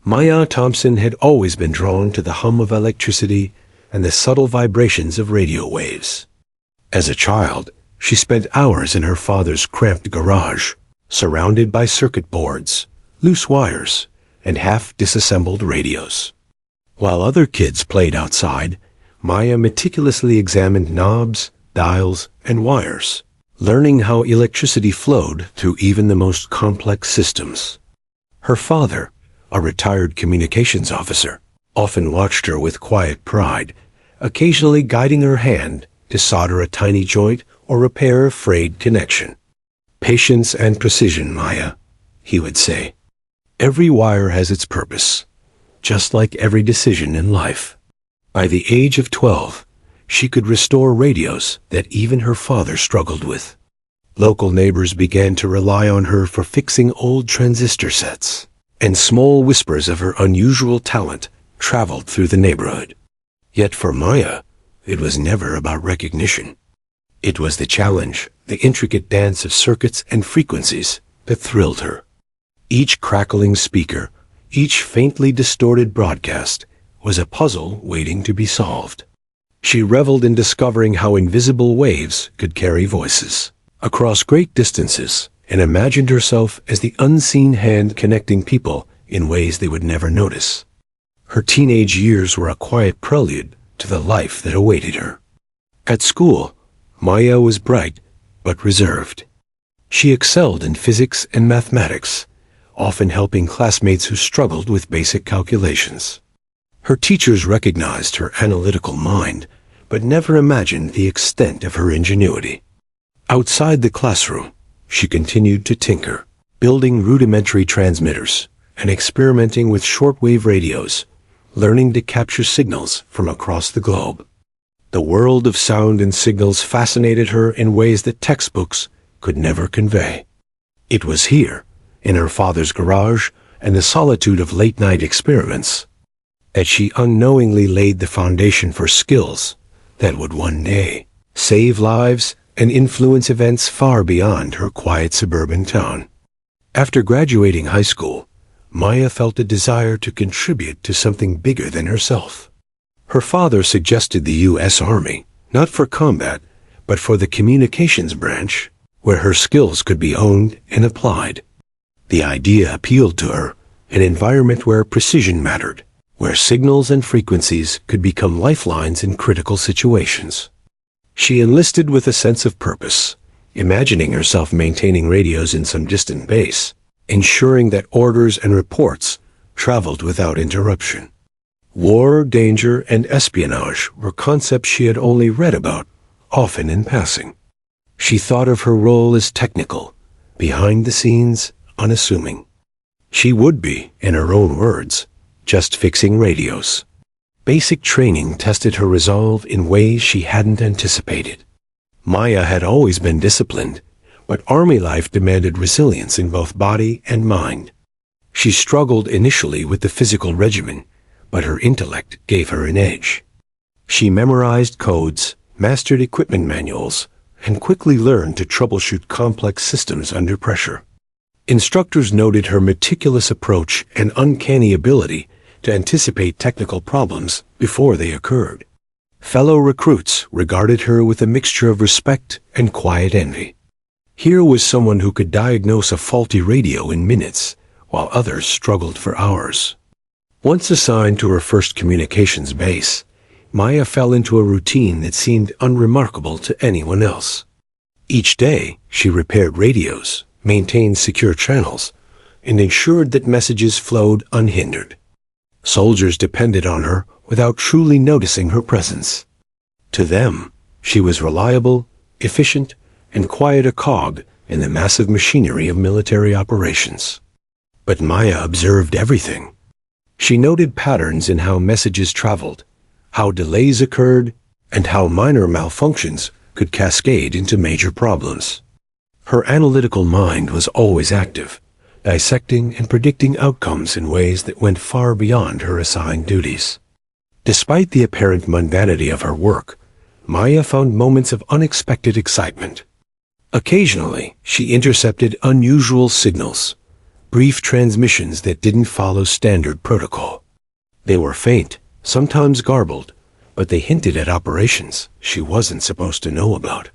Maya Thompson had always been drawn to the hum of electricity and the subtle vibrations of radio waves. As a child, she spent hours in her father's cramped garage, surrounded by circuit boards, loose wires, and half-disassembled radios. While other kids played outside, Maya meticulously examined knobs, dials, and wires, learning how electricity flowed through even the most complex systems. Her father, a retired communications officer, often watched her with quiet pride, occasionally guiding her hand to solder a tiny joint or repair a frayed connection. "Patience and precision, Maya," he would say. "Every wire has its purpose, just like every decision in life." By the age of 12, she could restore radios that even her father struggled with. Local neighbors began to rely on her for fixing old transistor sets, and small whispers of her unusual talent traveled through the neighborhood. Yet for Maya, it was never about recognition. It was the challenge, the intricate dance of circuits and frequencies that thrilled her. Each crackling speaker, each faintly distorted broadcast, was a puzzle waiting to be solved. She reveled in discovering how invisible waves could carry voices across great distances, and imagined herself as the unseen hand connecting people in ways they would never notice. Her teenage years were a quiet prelude to the life that awaited her. At school, Maya was bright but reserved. She excelled in physics and mathematics, often helping classmates who struggled with basic calculations. Her teachers recognized her analytical mind, but never imagined the extent of her ingenuity. Outside the classroom, she continued to tinker, building rudimentary transmitters and experimenting with shortwave radios, learning to capture signals from across the globe. The world of sound and signals fascinated her in ways that textbooks could never convey. It was here, in her father's garage and the solitude of late-night experiments, that she unknowingly laid the foundation for skills that would one day save lives and influence events far beyond her quiet suburban town. After graduating high school, Maya felt a desire to contribute to something bigger than herself. Her father suggested the U.S. Army, not for combat, but for the communications branch, where her skills could be honed and applied. The idea appealed to her, an environment where precision mattered, where signals and frequencies could become lifelines in critical situations. She enlisted with a sense of purpose, imagining herself maintaining radios in some distant base, ensuring that orders and reports traveled without interruption. War, danger, and espionage were concepts she had only read about, often in passing. She thought of her role as technical, behind the scenes, unassuming. She would be, in her own words, just fixing radios. Basic training tested her resolve in ways she hadn't anticipated. Maya had always been disciplined, but Army life demanded resilience in both body and mind. She struggled initially with the physical regimen, but her intellect gave her an edge. She memorized codes, mastered equipment manuals, and quickly learned to troubleshoot complex systems under pressure. Instructors noted her meticulous approach and uncanny ability to anticipate technical problems before they occurred. Fellow recruits regarded her with a mixture of respect and quiet envy. Here was someone who could diagnose a faulty radio in minutes, while others struggled for hours. Once assigned to her first communications base, Maya fell into a routine that seemed unremarkable to anyone else. Each day, she repaired radios, maintained secure channels, and ensured that messages flowed unhindered. Soldiers depended on her without truly noticing her presence. To them, she was reliable, efficient, and quiet a cog in the massive machinery of military operations. But Maya observed everything. She noted patterns in how messages traveled, how delays occurred, and how minor malfunctions could cascade into major problems. Her analytical mind was always active, dissecting and predicting outcomes in ways that went far beyond her assigned duties. Despite the apparent mundanity of her work, Maya found moments of unexpected excitement. Occasionally, she intercepted unusual signals, brief transmissions that didn't follow standard protocol. They were faint, sometimes garbled, but they hinted at operations she wasn't supposed to know about.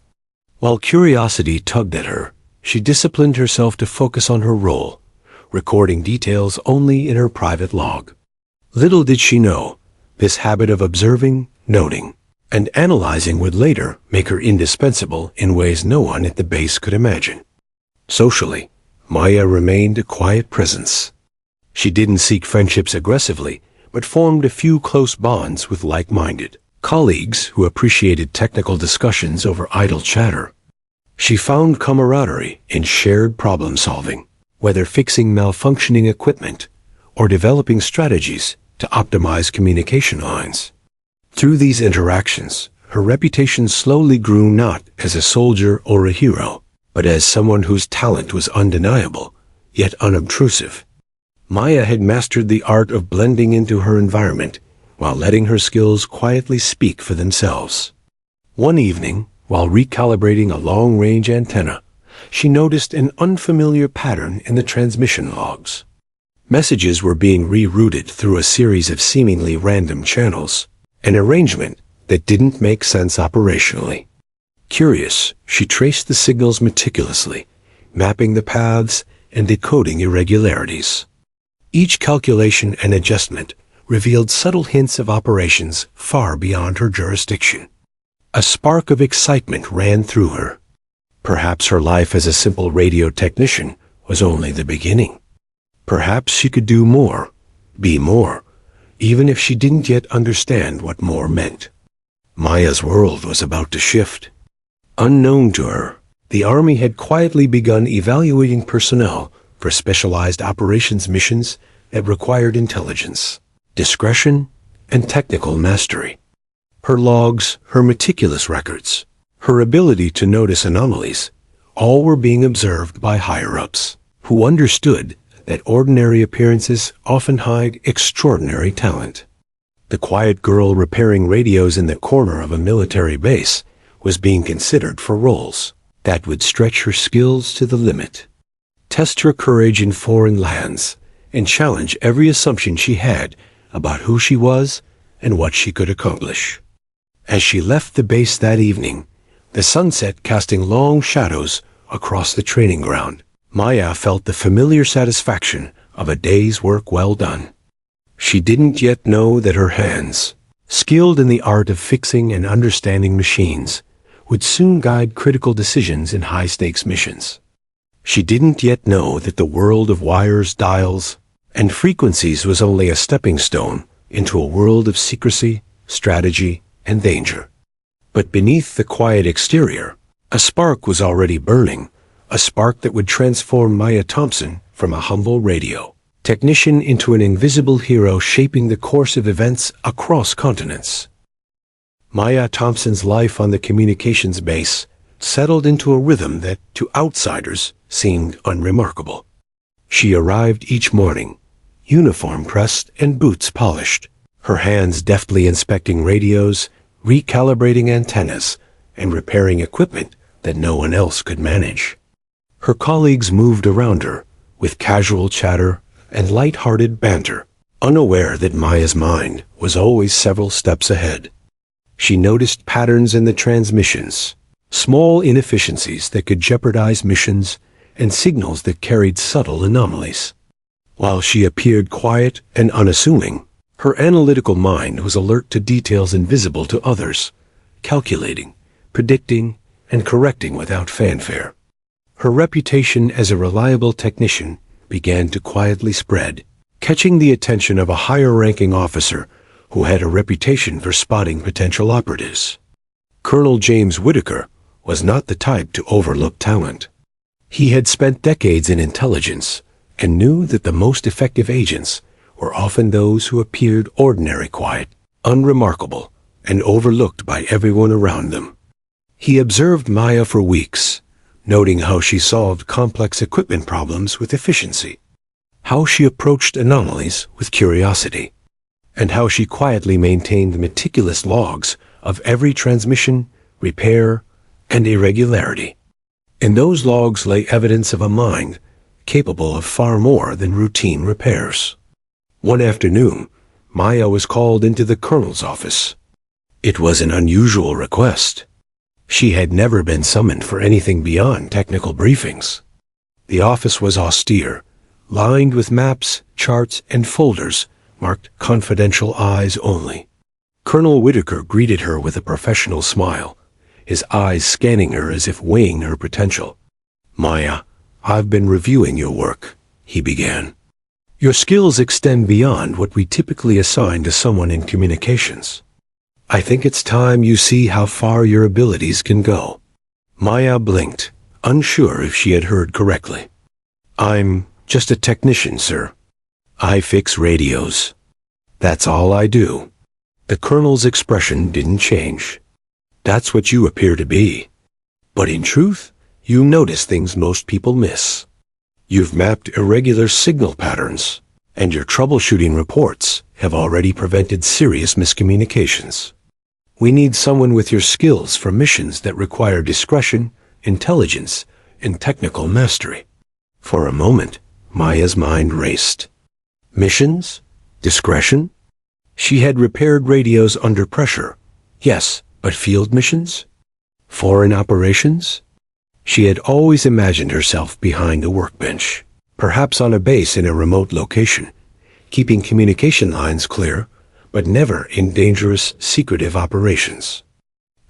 While curiosity tugged at her, she disciplined herself to focus on her role, recording details only in her private log. Little did she know, this habit of observing, noting, and analyzing would later make her indispensable in ways no one at the base could imagine. Socially, Maya remained a quiet presence. She didn't seek friendships aggressively, but formed a few close bonds with like-minded colleagues who appreciated technical discussions over idle chatter. She found camaraderie in shared problem-solving, whether fixing malfunctioning equipment or developing strategies to optimize communication lines. Through these interactions, her reputation slowly grew not as a soldier or a hero, but as someone whose talent was undeniable, yet unobtrusive. Maya had mastered the art of blending into her environment while letting her skills quietly speak for themselves. One evening, while recalibrating a long-range antenna, she noticed an unfamiliar pattern in the transmission logs. Messages were being rerouted through a series of seemingly random channels, an arrangement that didn't make sense operationally. Curious, she traced the signals meticulously, mapping the paths and decoding irregularities. Each calculation and adjustment revealed subtle hints of operations far beyond her jurisdiction. A spark of excitement ran through her. Perhaps her life as a simple radio technician was only the beginning. Perhaps she could do more, be more, even if she didn't yet understand what more meant. Maya's world was about to shift. Unknown to her, the Army had quietly begun evaluating personnel for specialized operations missions that required intelligence, discretion, and technical mastery. Her logs, her meticulous records, her ability to notice anomalies, all were being observed by higher-ups, who understood that ordinary appearances often hide extraordinary talent. The quiet girl repairing radios in the corner of a military base was being considered for roles that would stretch her skills to the limit, test her courage in foreign lands, and challenge every assumption she had about who she was and what she could accomplish. As she left the base that evening, the sunset casting long shadows across the training ground, Maya felt the familiar satisfaction of a day's work well done. She didn't yet know that her hands, skilled in the art of fixing and understanding machines, would soon guide critical decisions in high-stakes missions. She didn't yet know that the world of wires, dials, and frequencies was only a stepping stone into a world of secrecy, strategy, and danger. But beneath the quiet exterior, a spark was already burning, a spark that would transform Maya Thompson from a humble radio technician into an invisible hero shaping the course of events across continents. Maya Thompson's life on the communications base settled into a rhythm that, to outsiders, seemed unremarkable. She arrived each morning, uniform pressed and boots polished, her hands deftly inspecting radios, recalibrating antennas, and repairing equipment that no one else could manage. Her colleagues moved around her with casual chatter and light-hearted banter, unaware that Maya's mind was always several steps ahead. She noticed patterns in the transmissions, small inefficiencies that could jeopardize missions, and signals that carried subtle anomalies. While she appeared quiet and unassuming, her analytical mind was alert to details invisible to others, calculating, predicting, and correcting without fanfare. Her reputation as a reliable technician began to quietly spread, catching the attention of a higher-ranking officer who had a reputation for spotting potential operatives. Colonel James Whitaker was not the type to overlook talent. He had spent decades in intelligence and knew that the most effective agents were often those who appeared ordinary, quiet, unremarkable, and overlooked by everyone around them. He observed Maya for weeks, noting how she solved complex equipment problems with efficiency, how she approached anomalies with curiosity, and how she quietly maintained meticulous logs of every transmission, repair, and irregularity. In those logs lay evidence of a mind capable of far more than routine repairs. One afternoon, Maya was called into the colonel's office. It was an unusual request. She had never been summoned for anything beyond technical briefings. The office was austere, lined with maps, charts, and folders marked confidential eyes only. Colonel Whitaker greeted her with a professional smile, his eyes scanning her as if weighing her potential. "Maya, I've been reviewing your work," he began. "Your skills extend beyond what we typically assign to someone in communications. I think it's time you see how far your abilities can go." Maya blinked, unsure if she had heard correctly. "I'm just a technician, sir. I fix radios. That's all I do." The colonel's expression didn't change. "That's what you appear to be. But in truth, you notice things most people miss. You've mapped irregular signal patterns, and your troubleshooting reports have already prevented serious miscommunications. We need someone with your skills for missions that require discretion, intelligence, and technical mastery." For a moment, Maya's mind raced. Missions? Discretion? She had repaired radios under pressure. Yes, but field missions? Foreign operations? She had always imagined herself behind a workbench, perhaps on a base in a remote location, keeping communication lines clear, but never in dangerous, secretive operations.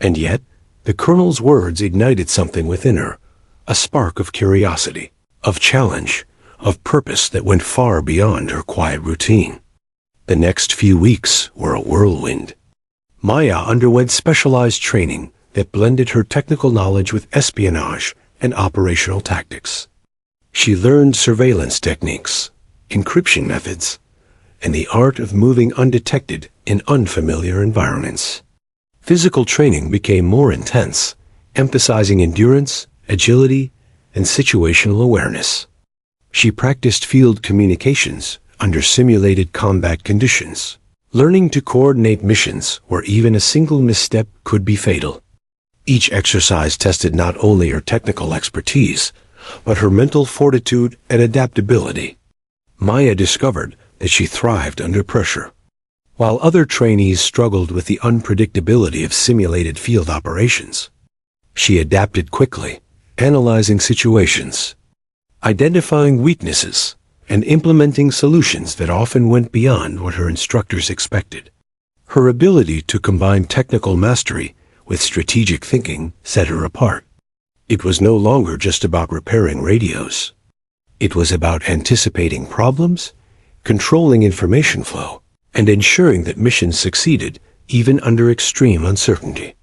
And yet, the colonel's words ignited something within her, a spark of curiosity, of challenge, of purpose that went far beyond her quiet routine. The next few weeks were a whirlwind. Maya underwent specialized training that blended her technical knowledge with espionage and operational tactics. She learned surveillance techniques, encryption methods, and the art of moving undetected in unfamiliar environments. Physical training became more intense, emphasizing endurance, agility, and situational awareness. She practiced field communications under simulated combat conditions, learning to coordinate missions where even a single misstep could be fatal. Each exercise tested not only her technical expertise, but her mental fortitude and adaptability. Maya discovered that she thrived under pressure. While other trainees struggled with the unpredictability of simulated field operations, she adapted quickly, analyzing situations, identifying weaknesses, and implementing solutions that often went beyond what her instructors expected. Her ability to combine technical mastery with strategic thinking set her apart. It was no longer just about repairing radios. It was about anticipating problems, controlling information flow, and ensuring that missions succeeded even under extreme uncertainty.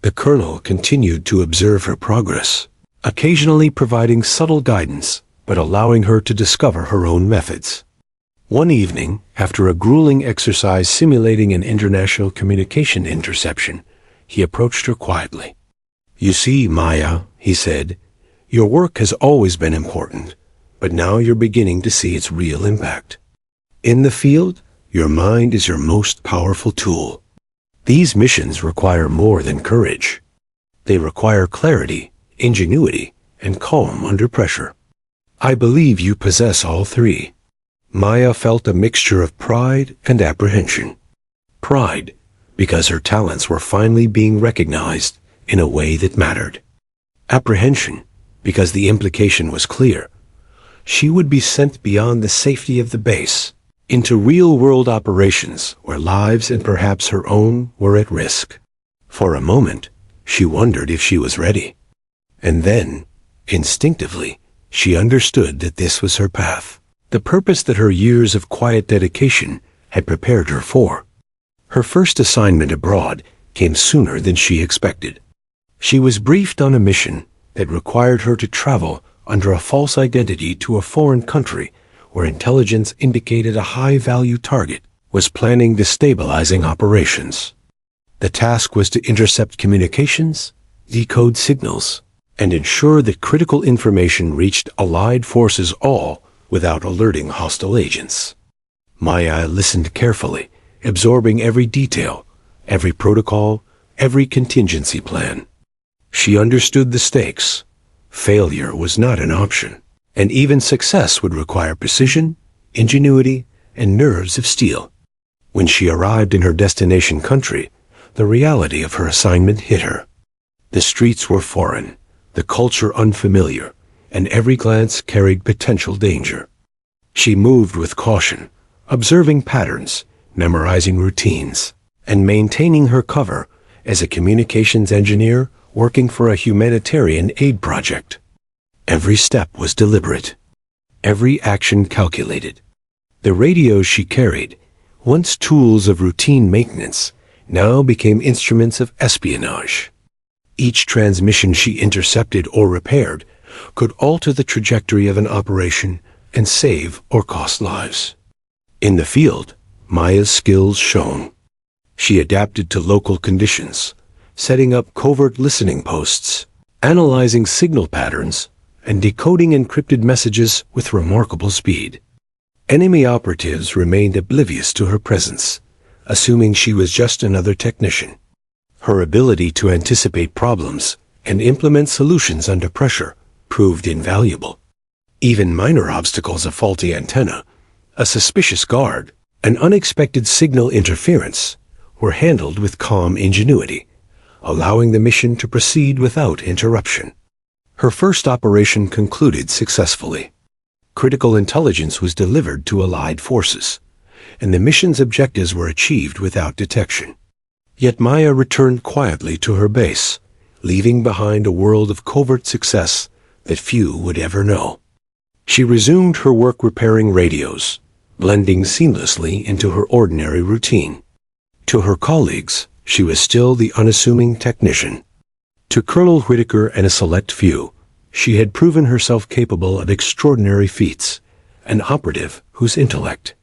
The colonel continued to observe her progress, occasionally providing subtle guidance, but allowing her to discover her own methods. One evening, after a grueling exercise simulating an international communication interception, he approached her quietly. "You see, Maya," he said, "your work has always been important, but now you're beginning to see its real impact. In the field, your mind is your most powerful tool. These missions require more than courage. They require clarity, ingenuity, and calm under pressure. I believe you possess all three." Maya felt a mixture of pride and apprehension. Pride, because her talents were finally being recognized in a way that mattered. Apprehension, because the implication was clear. She would be sent beyond the safety of the base, into real-world operations where lives and perhaps her own were at risk. For a moment, she wondered if she was ready. And then, instinctively, she understood that this was her path, the purpose that her years of quiet dedication had prepared her for. Her first assignment abroad came sooner than she expected. She was briefed on a mission that required her to travel under a false identity to a foreign country where intelligence indicated a high-value target was planning destabilizing operations. The task was to intercept communications, decode signals, and ensure that critical information reached Allied forces all without alerting hostile agents. Maya listened carefully, absorbing every detail, every protocol, every contingency plan. She understood the stakes. Failure was not an option. And even success would require precision, ingenuity, and nerves of steel. When she arrived in her destination country, the reality of her assignment hit her. The streets were foreign, the culture unfamiliar, and every glance carried potential danger. She moved with caution, observing patterns, memorizing routines, and maintaining her cover as a communications engineer working for a humanitarian aid project. Every step was deliberate, every action calculated. The radios she carried, once tools of routine maintenance, now became instruments of espionage. Each transmission she intercepted or repaired could alter the trajectory of an operation and save or cost lives. In the field, Maya's skills shone. She adapted to local conditions, setting up covert listening posts, analyzing signal patterns, and decoding encrypted messages with remarkable speed. Enemy operatives remained oblivious to her presence, assuming she was just another technician. Her ability to anticipate problems and implement solutions under pressure proved invaluable. Even minor obstacles, a faulty antenna, a suspicious guard, an unexpected signal interference, were handled with calm ingenuity, allowing the mission to proceed without interruption. Her first operation concluded successfully. Critical intelligence was delivered to Allied forces, and the mission's objectives were achieved without detection. Yet Maya returned quietly to her base, leaving behind a world of covert success that few would ever know. She resumed her work repairing radios, blending seamlessly into her ordinary routine. To her colleagues, she was still the unassuming technician. To Colonel Whitaker and a select few, she had proven herself capable of extraordinary feats, an operative whose intellect,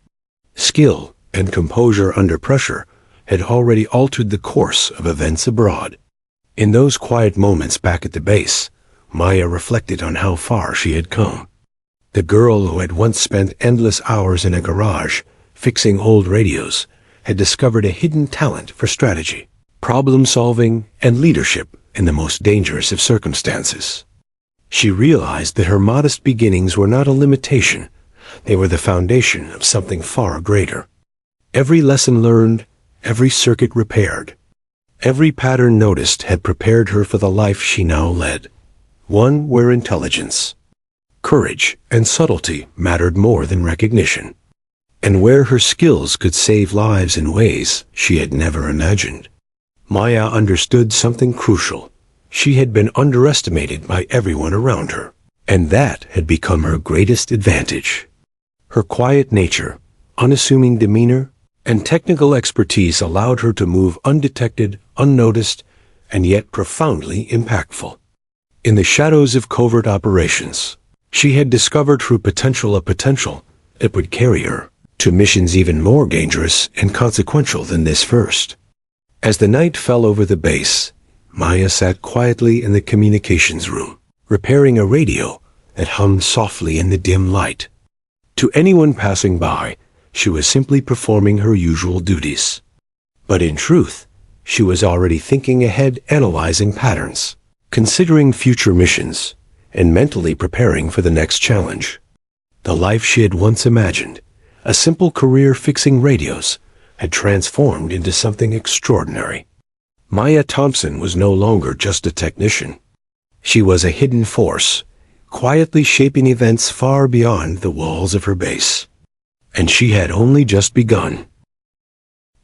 skill, and composure under pressure had already altered the course of events abroad. In those quiet moments back at the base, Maya reflected on how far she had come. The girl who had once spent endless hours in a garage fixing old radios had discovered a hidden talent for strategy, problem-solving, and leadership in the most dangerous of circumstances. She realized that her modest beginnings were not a limitation, they were the foundation of something far greater. Every lesson learned, every circuit repaired, every pattern noticed had prepared her for the life she now led, one where intelligence, courage, and subtlety mattered more than recognition, and where her skills could save lives in ways she had never imagined. Maya understood something crucial. She had been underestimated by everyone around her, and that had become her greatest advantage. Her quiet nature, unassuming demeanor, and technical expertise allowed her to move undetected, unnoticed, and yet profoundly impactful. In the shadows of covert operations, she had discovered through potential a potential that would carry her to missions even more dangerous and consequential than this first. As the night fell over the base, Maya sat quietly in the communications room, repairing a radio that hummed softly in the dim light. To anyone passing by, she was simply performing her usual duties. But in truth, she was already thinking ahead, analyzing patterns, considering future missions, and mentally preparing for the next challenge. The life she had once imagined, a simple career fixing radios, had transformed into something extraordinary. Maya Thompson was no longer just a technician. She was a hidden force, quietly shaping events far beyond the walls of her base. And she had only just begun.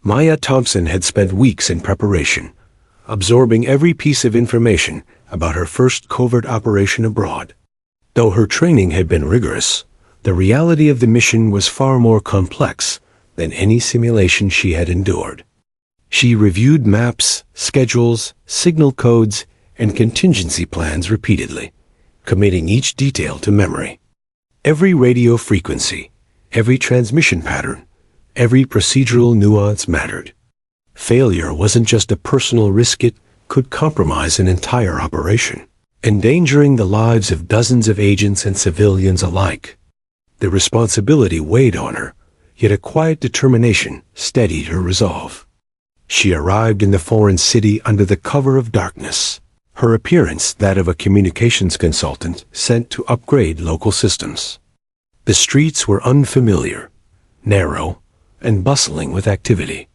Maya Thompson had spent weeks in preparation, absorbing every piece of information about her first covert operation abroad. Though her training had been rigorous, the reality of the mission was far more complex than any simulation she had endured. She reviewed maps, schedules, signal codes, and contingency plans repeatedly, committing each detail to memory. Every radio frequency, every transmission pattern, every procedural nuance mattered. Failure wasn't just a personal risk, it could compromise an entire operation, endangering the lives of dozens of agents and civilians alike. The responsibility weighed on her, yet a quiet determination steadied her resolve. She arrived in the foreign city under the cover of darkness, her appearance that of a communications consultant sent to upgrade local systems. The streets were unfamiliar, narrow, and bustling with activity.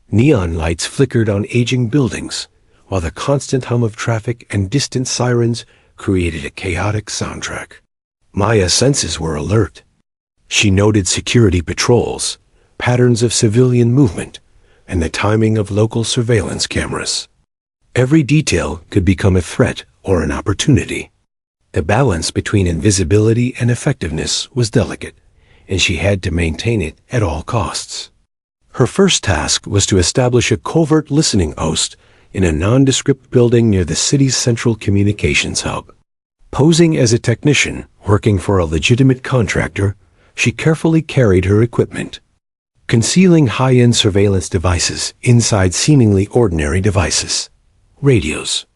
Neon lights flickered on aging buildings, while the constant hum of traffic and distant sirens created a chaotic soundtrack. Maya's senses were alert. She noted security patrols, patterns of civilian movement, and the timing of local surveillance cameras. Every detail could become a threat or an opportunity. The balance between invisibility and effectiveness was delicate, and she had to maintain it at all costs. Her first task was to establish a covert listening post in a nondescript building near the city's central communications hub. Posing as a technician working for a legitimate contractor, she carefully carried her equipment, concealing high-end surveillance devices inside seemingly ordinary devices, radios,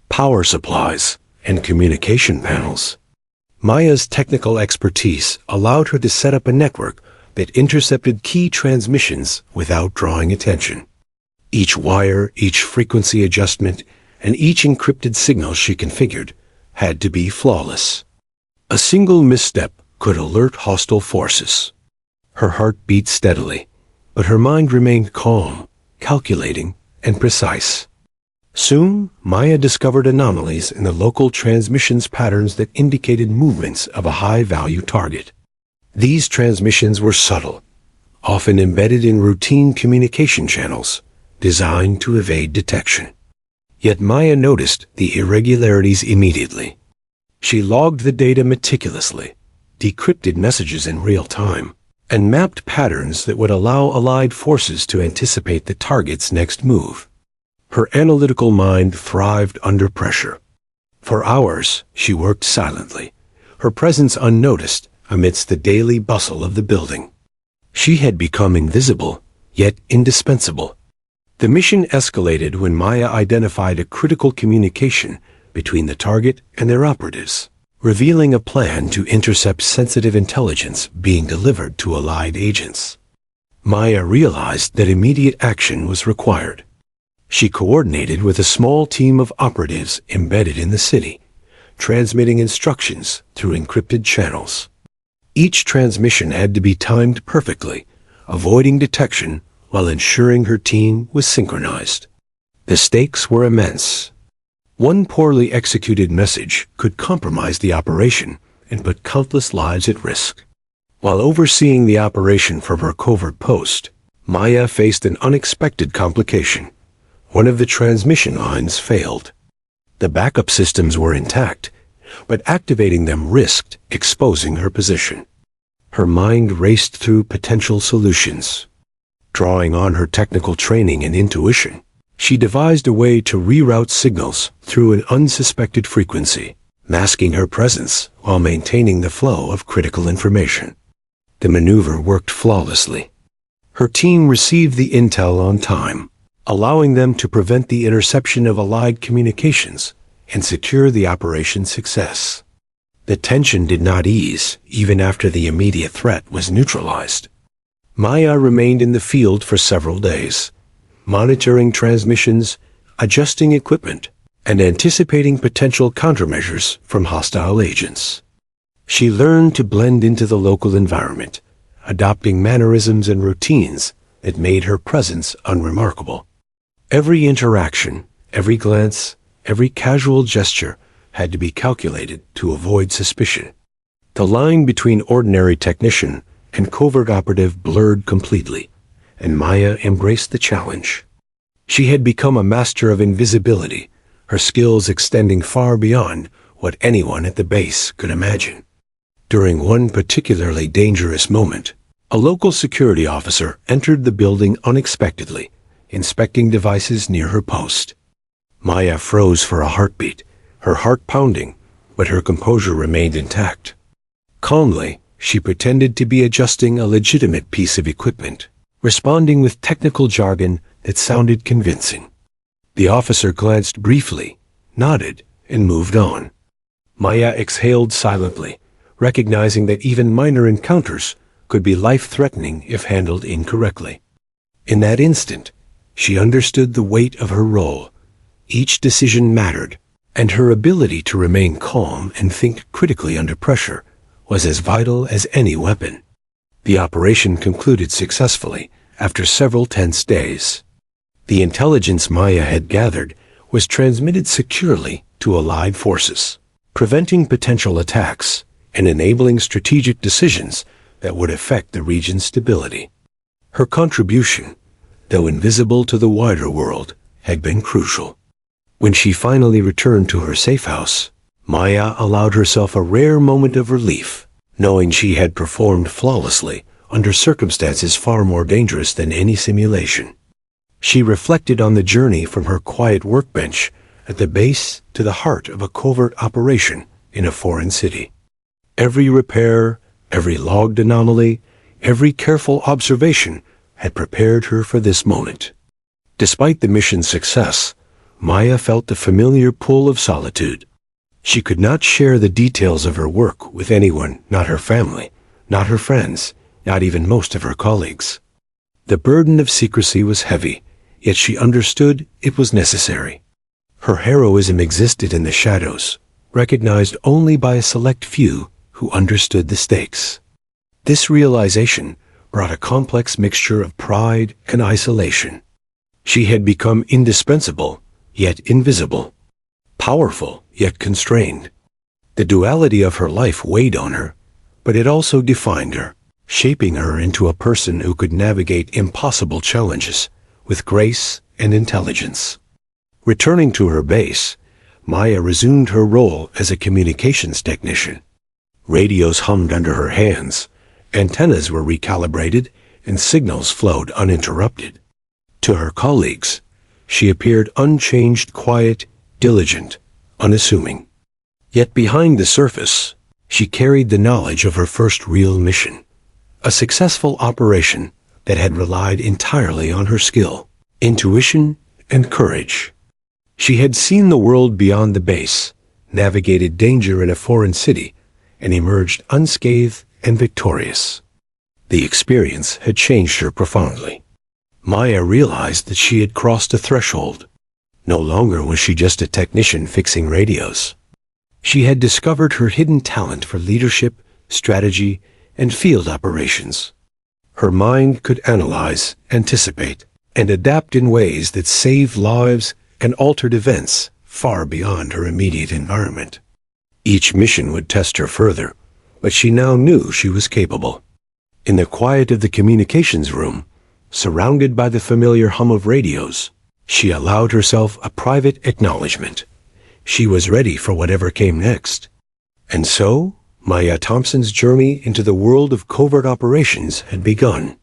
power supplies, and communication panels. Maya's technical expertise allowed her to set up a network that intercepted key transmissions without drawing attention. Each wire, each frequency adjustment, and each encrypted signal she configured had to be flawless. A single misstep could alert hostile forces. Her heart beat steadily, but her mind remained calm, calculating, and precise. Soon, Maya discovered anomalies in the local transmissions patterns that indicated movements of a high-value target. These transmissions were subtle, often embedded in routine communication channels, designed to evade detection. Yet Maya noticed the irregularities immediately. She logged the data meticulously, decrypted messages in real time, and mapped patterns that would allow allied forces to anticipate the target's next move. Her analytical mind thrived under pressure. For hours, she worked silently, her presence unnoticed amidst the daily bustle of the building. She had become invisible, yet indispensable. The mission escalated when Maya identified a critical communication between the target and their operatives, revealing a plan to intercept sensitive intelligence being delivered to allied agents. Maya realized that immediate action was required. She coordinated with a small team of operatives embedded in the city, transmitting instructions through encrypted channels. Each transmission had to be timed perfectly, avoiding detection while ensuring her team was synchronized. The stakes were immense. One poorly executed message could compromise the operation and put countless lives at risk. While overseeing the operation from her covert post, Maya faced an unexpected complication. One of the transmission lines failed. The backup systems were intact, but activating them risked exposing her position. Her mind raced through potential solutions. Drawing on her technical training and intuition, she devised a way to reroute signals through an unsuspected frequency, masking her presence while maintaining the flow of critical information. The maneuver worked flawlessly. Her team received the intel on time, allowing them to prevent the interception of allied communications and secure the operation's success. The tension did not ease even after the immediate threat was neutralized. Maya remained in the field for several days, monitoring transmissions, adjusting equipment, and anticipating potential countermeasures from hostile agents. She learned to blend into the local environment, adopting mannerisms and routines that made her presence unremarkable. Every interaction, every glance, every casual gesture had to be calculated to avoid suspicion. The line between ordinary technician and covert operative blurred completely, and Maya embraced the challenge. She had become a master of invisibility, her skills extending far beyond what anyone at the base could imagine. During one particularly dangerous moment, a local security officer entered the building unexpectedly, inspecting devices near her post. Maya froze for a heartbeat, her heart pounding, but her composure remained intact. Calmly, she pretended to be adjusting a legitimate piece of equipment, responding with technical jargon that sounded convincing. The officer glanced briefly, nodded, and moved on. Maya exhaled silently, recognizing that even minor encounters could be life-threatening if handled incorrectly. In that instant, she understood the weight of her role. Each decision mattered, and her ability to remain calm and think critically under pressure was as vital as any weapon. The operation concluded successfully after several tense days. The intelligence Maya had gathered was transmitted securely to Allied forces, preventing potential attacks and enabling strategic decisions that would affect the region's stability. Her contribution, though invisible to the wider world, had been crucial. When she finally returned to her safe house, Maya allowed herself a rare moment of relief, knowing she had performed flawlessly under circumstances far more dangerous than any simulation. She reflected on the journey from her quiet workbench at the base to the heart of a covert operation in a foreign city. Every repair, every logged anomaly, every careful observation had prepared her for this moment. Despite the mission's success, Maya felt the familiar pull of solitude. She could not share the details of her work with anyone, not her family, not her friends, not even most of her colleagues. The burden of secrecy was heavy, yet she understood it was necessary. Her heroism existed in the shadows, recognized only by a select few who understood the stakes. This realization brought a complex mixture of pride and isolation. She had become indispensable, yet invisible, powerful, yet constrained. The duality of her life weighed on her, but it also defined her, shaping her into a person who could navigate impossible challenges with grace and intelligence. Returning to her base, Maya resumed her role as a communications technician. Radios hummed under her hands, antennas were recalibrated, and signals flowed uninterrupted. To her colleagues, she appeared unchanged, quiet, diligent, unassuming. Yet behind the surface, she carried the knowledge of her first real mission, a successful operation that had relied entirely on her skill, intuition, and courage. She had seen the world beyond the base, navigated danger in a foreign city, and emerged unscathed and victorious. The experience had changed her profoundly. Maya realized that she had crossed a threshold. No longer was she just a technician fixing radios. She had discovered her hidden talent for leadership, strategy, and field operations. Her mind could analyze, anticipate, and adapt in ways that saved lives and altered events far beyond her immediate environment. Each mission would test her further, but she now knew she was capable. In the quiet of the communications room, surrounded by the familiar hum of radios, she allowed herself a private acknowledgement. She was ready for whatever came next. And so, Maya Thompson's journey into the world of covert operations had begun.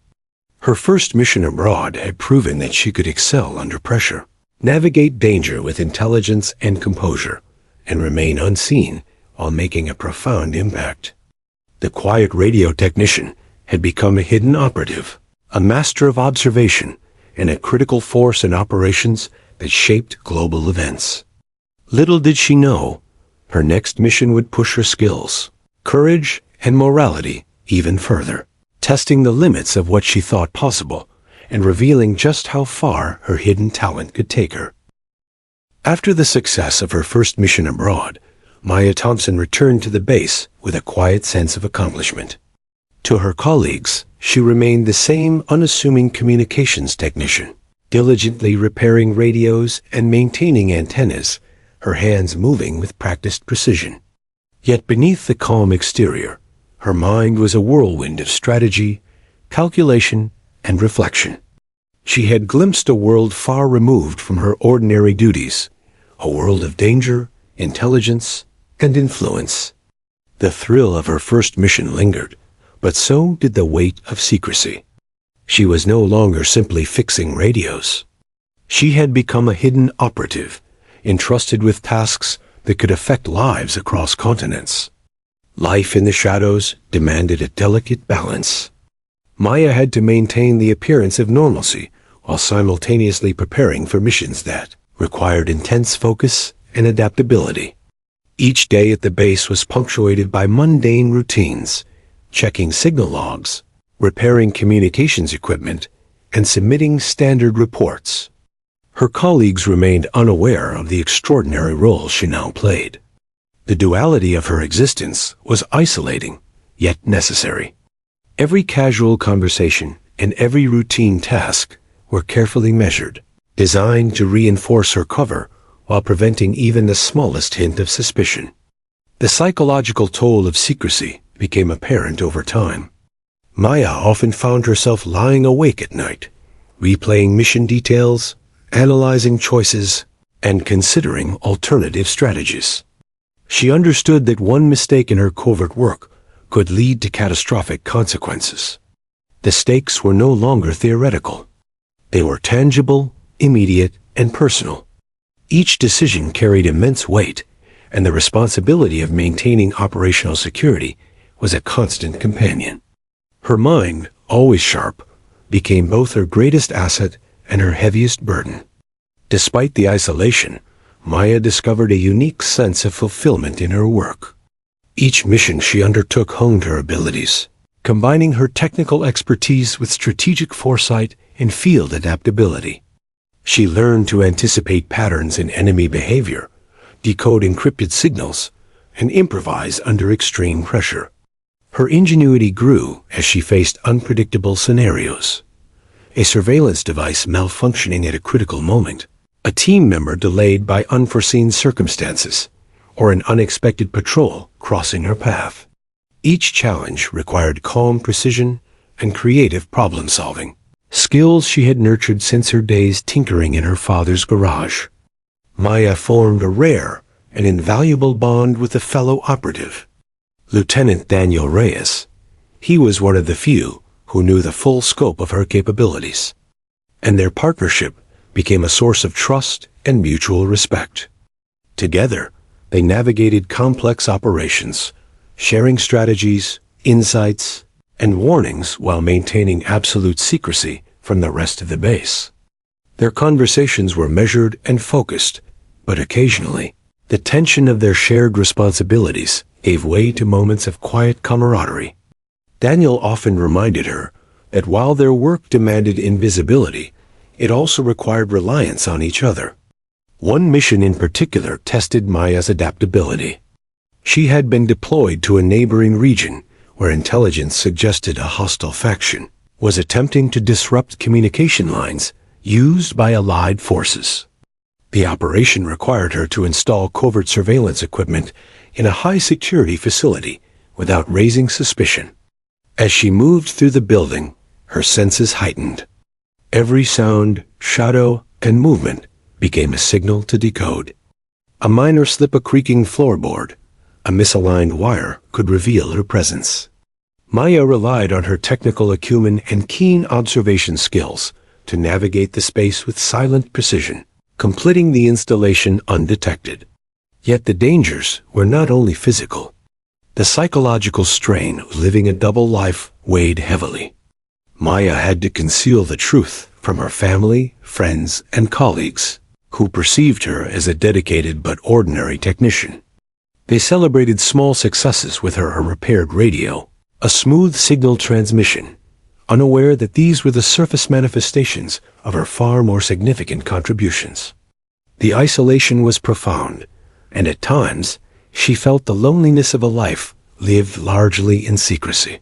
Her first mission abroad had proven that she could excel under pressure, navigate danger with intelligence and composure, and remain unseen while making a profound impact. The quiet radio technician had become a hidden operative, a master of observation, and a critical force in operations that shaped global events. Little did she know, her next mission would push her skills, courage, and morality even further, testing the limits of what she thought possible and revealing just how far her hidden talent could take her. After the success of her first mission abroad, Maya Thompson returned to the base with a quiet sense of accomplishment. To her colleagues, she remained the same unassuming communications technician, diligently repairing radios and maintaining antennas, her hands moving with practiced precision. Yet beneath the calm exterior, her mind was a whirlwind of strategy, calculation, and reflection. She had glimpsed a world far removed from her ordinary duties, a world of danger, intelligence, and influence. The thrill of her first mission lingered, but so did the weight of secrecy. She was no longer simply fixing radios. She had become a hidden operative, entrusted with tasks that could affect lives across continents. Life in the shadows demanded a delicate balance. Maya had to maintain the appearance of normalcy while simultaneously preparing for missions that required intense focus and adaptability. Each day at the base was punctuated by mundane routines, checking signal logs, repairing communications equipment, and submitting standard reports. Her colleagues remained unaware of the extraordinary role she now played. The duality of her existence was isolating, yet necessary. Every casual conversation and every routine task were carefully measured, designed to reinforce her cover while preventing even the smallest hint of suspicion. The psychological toll of secrecy became apparent over time. Maya often found herself lying awake at night, replaying mission details, analyzing choices, and considering alternative strategies. She understood that one mistake in her covert work could lead to catastrophic consequences. The stakes were no longer theoretical. They were tangible, immediate, and personal. Each decision carried immense weight, and the responsibility of maintaining operational security was a constant companion. Her mind, always sharp, became both her greatest asset and her heaviest burden. Despite the isolation, Maya discovered a unique sense of fulfillment in her work. Each mission she undertook honed her abilities, combining her technical expertise with strategic foresight and field adaptability. She learned to anticipate patterns in enemy behavior, decode encrypted signals, and improvise under extreme pressure. Her ingenuity grew as she faced unpredictable scenarios. A surveillance device malfunctioning at a critical moment, a team member delayed by unforeseen circumstances, or an unexpected patrol crossing her path. Each challenge required calm precision and creative problem-solving, skills she had nurtured since her days tinkering in her father's garage. Maya formed a rare and invaluable bond with a fellow operative, Lieutenant Daniel Reyes. He was one of the few who knew the full scope of her capabilities, and their partnership became a source of trust and mutual respect. Together, they navigated complex operations, sharing strategies, insights, and warnings while maintaining absolute secrecy from the rest of the base. Their conversations were measured and focused, but occasionally, the tension of their shared responsibilities gave way to moments of quiet camaraderie. Daniel often reminded her that while their work demanded invisibility, it also required reliance on each other. One mission in particular tested Maya's adaptability. She had been deployed to a neighboring region where intelligence suggested a hostile faction was attempting to disrupt communication lines used by Allied forces. The operation required her to install covert surveillance equipment in a high-security facility without raising suspicion. As she moved through the building, her senses heightened. Every sound, shadow, and movement became a signal to decode. A minor slip of creaking floorboard, a misaligned wire could reveal her presence. Maya relied on her technical acumen and keen observation skills to navigate the space with silent precision, completing the installation undetected. Yet the dangers were not only physical. The psychological strain of living a double life weighed heavily. Maya had to conceal the truth from her family, friends, and colleagues, who perceived her as a dedicated but ordinary technician. They celebrated small successes with her repaired radio, a smooth signal transmission, unaware that these were the surface manifestations of her far more significant contributions. The isolation was profound, and at times she felt the loneliness of a life lived largely in secrecy.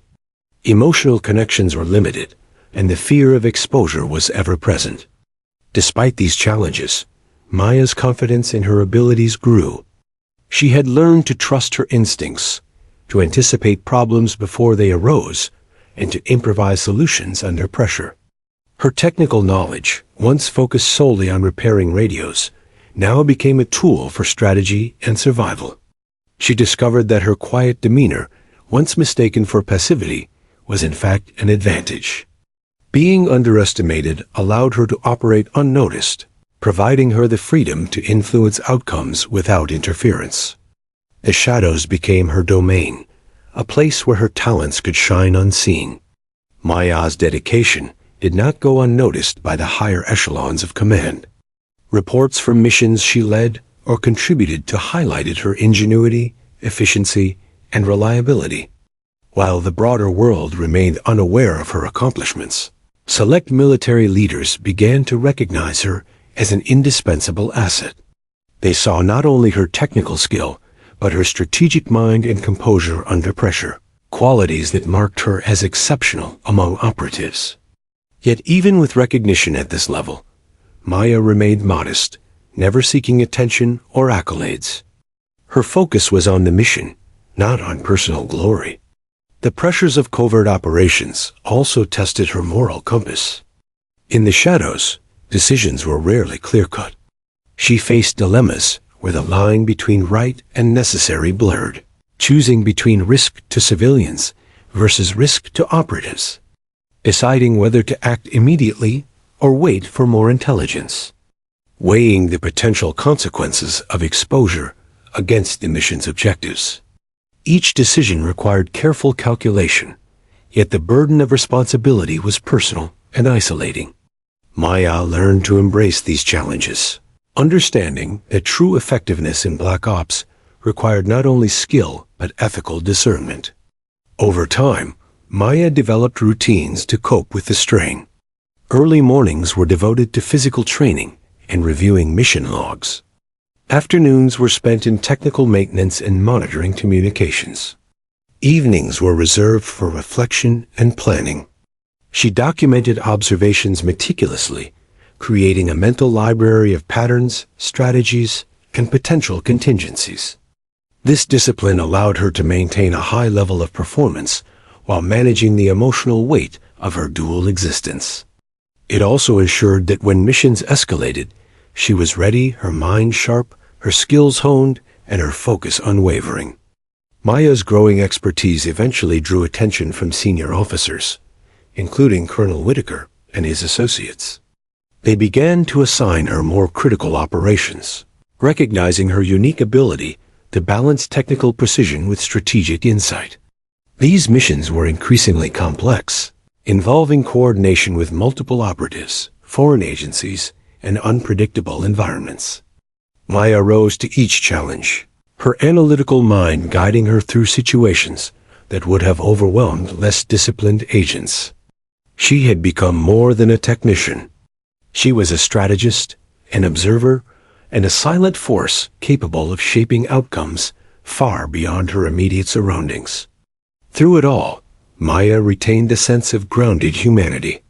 Emotional connections were limited, and the fear of exposure was ever present. Despite these challenges, Maya's confidence in her abilities grew. She had learned to trust her instincts, to anticipate problems before they arose, and to improvise solutions under pressure. Her technical knowledge, once focused solely on repairing radios, now became a tool for strategy and survival. She discovered that her quiet demeanor, once mistaken for passivity, was in fact an advantage. Being underestimated allowed her to operate unnoticed, providing her the freedom to influence outcomes without interference. The shadows became her domain, a place where her talents could shine unseen. Maya's dedication did not go unnoticed by the higher echelons of command. Reports from missions she led or contributed to highlighted her ingenuity, efficiency, and reliability. While the broader world remained unaware of her accomplishments, select military leaders began to recognize her as an indispensable asset. They saw not only her technical skill, but her strategic mind and composure under pressure, qualities that marked her as exceptional among operatives. Yet even with recognition at this level, Maya remained modest, never seeking attention or accolades. Her focus was on the mission, not on personal glory. The pressures of covert operations also tested her moral compass. In the shadows, decisions were rarely clear-cut. She faced dilemmas where the line between right and necessary blurred, choosing between risk to civilians versus risk to operatives, deciding whether to act immediately or wait for more intelligence, weighing the potential consequences of exposure against the mission's objectives. Each decision required careful calculation, yet the burden of responsibility was personal and isolating. Maya learned to embrace these challenges, understanding that true effectiveness in Black Ops required not only skill but ethical discernment. Over time, Maya developed routines to cope with the strain. Early mornings were devoted to physical training and reviewing mission logs. Afternoons were spent in technical maintenance and monitoring communications. Evenings were reserved for reflection and planning. She documented observations meticulously, creating a mental library of patterns, strategies, and potential contingencies. This discipline allowed her to maintain a high level of performance while managing the emotional weight of her dual existence. It also ensured that when missions escalated, she was ready, her mind sharp, her skills honed, and her focus unwavering. Maya's growing expertise eventually drew attention from senior officers, including Colonel Whitaker and his associates. They began to assign her more critical operations, recognizing her unique ability to balance technical precision with strategic insight. These missions were increasingly complex, involving coordination with multiple operatives, foreign agencies, and unpredictable environments. Maya rose to each challenge, her analytical mind guiding her through situations that would have overwhelmed less disciplined agents. She had become more than a technician. She was a strategist, an observer, and a silent force capable of shaping outcomes far beyond her immediate surroundings. Through it all, Maya retained a sense of grounded humanity.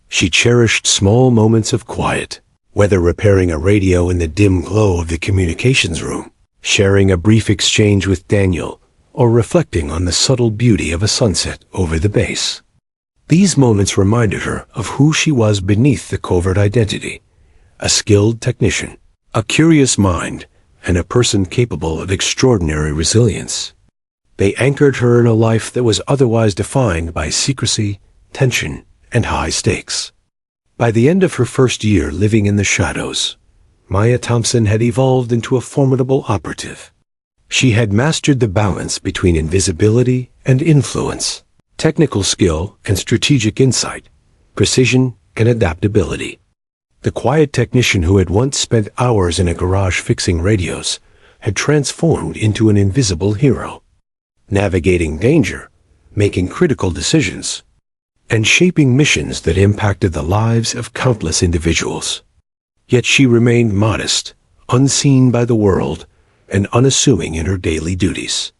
She cherished small moments of quiet, whether repairing a radio in the dim glow of the communications room, sharing a brief exchange with Daniel, or reflecting on the subtle beauty of a sunset over the base. These moments reminded her of who she was beneath the covert identity, a skilled technician, a curious mind, and a person capable of extraordinary resilience. They anchored her in a life that was otherwise defined by secrecy, tension, and high stakes. By the end of her first year living in the shadows, Maya Thompson had evolved into a formidable operative. She had mastered the balance between invisibility and influence, technical skill and strategic insight, precision and adaptability. The quiet technician who had once spent hours in a garage fixing radios had transformed into an invisible hero, navigating danger, making critical decisions, and shaping missions that impacted the lives of countless individuals. Yet she remained modest, unseen by the world, and unassuming in her daily duties.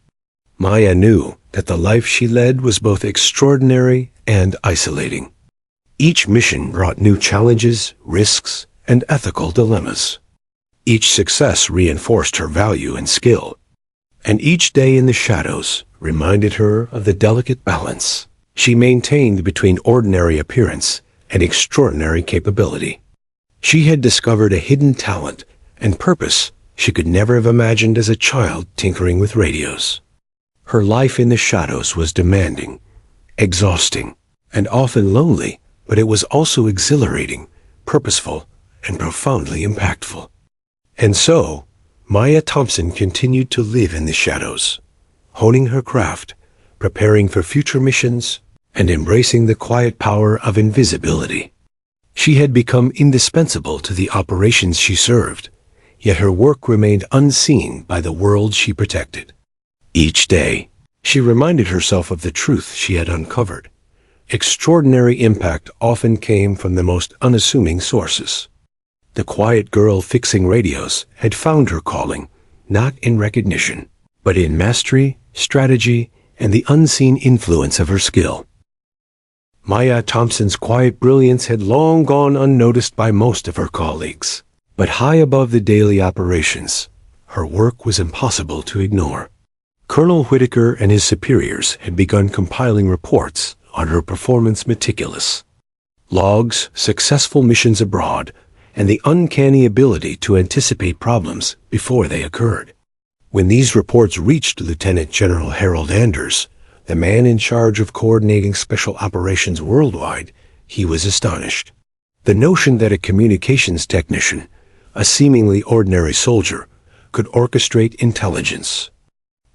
Maya knew that the life she led was both extraordinary and isolating. Each mission brought new challenges, risks, and ethical dilemmas. Each success reinforced her value and skill, and each day in the shadows reminded her of the delicate balance she maintained between ordinary appearance and extraordinary capability. She had discovered a hidden talent and purpose she could never have imagined as a child tinkering with radios. Her life in the shadows was demanding, exhausting, and often lonely, but it was also exhilarating, purposeful, and profoundly impactful. And so, Maya Thompson continued to live in the shadows, honing her craft, preparing for future missions, and embracing the quiet power of invisibility. She had become indispensable to the operations she served, yet her work remained unseen by the world she protected. Each day, she reminded herself of the truth she had uncovered. Extraordinary impact often came from the most unassuming sources. The quiet girl fixing radios had found her calling, not in recognition, but in mastery, strategy, and the unseen influence of her skill. Maya Thompson's quiet brilliance had long gone unnoticed by most of her colleagues, but high above the daily operations, her work was impossible to ignore. Colonel Whitaker and his superiors had begun compiling reports on her performance meticulous. Logs, successful missions abroad, and the uncanny ability to anticipate problems before they occurred. When these reports reached Lieutenant General Harold Anders, the man in charge of coordinating special operations worldwide, he was astonished. The notion that a communications technician, a seemingly ordinary soldier, could orchestrate intelligence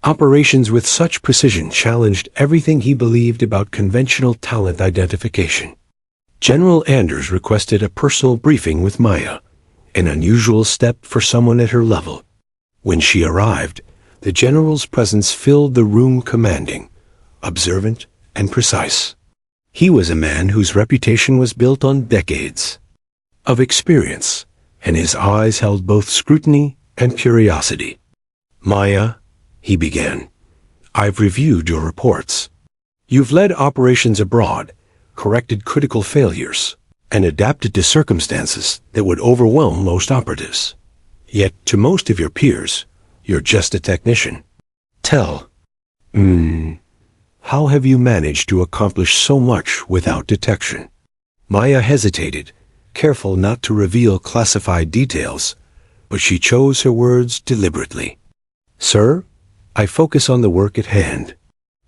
operations with such precision challenged everything he believed about conventional talent identification. General Anders requested a personal briefing with Maya, an unusual step for someone at her level. When she arrived, the general's presence filled the room commanding, observant, and precise. He was a man whose reputation was built on decades of experience, and his eyes held both scrutiny and curiosity. "Maya," he began, "I've reviewed your reports. You've led operations abroad, corrected critical failures, and adapted to circumstances that would overwhelm most operatives. Yet, to most of your peers, you're just a technician. How have you managed to accomplish so much without detection?" Maya hesitated, careful not to reveal classified details, but she chose her words deliberately. "Sir, I focus on the work at hand.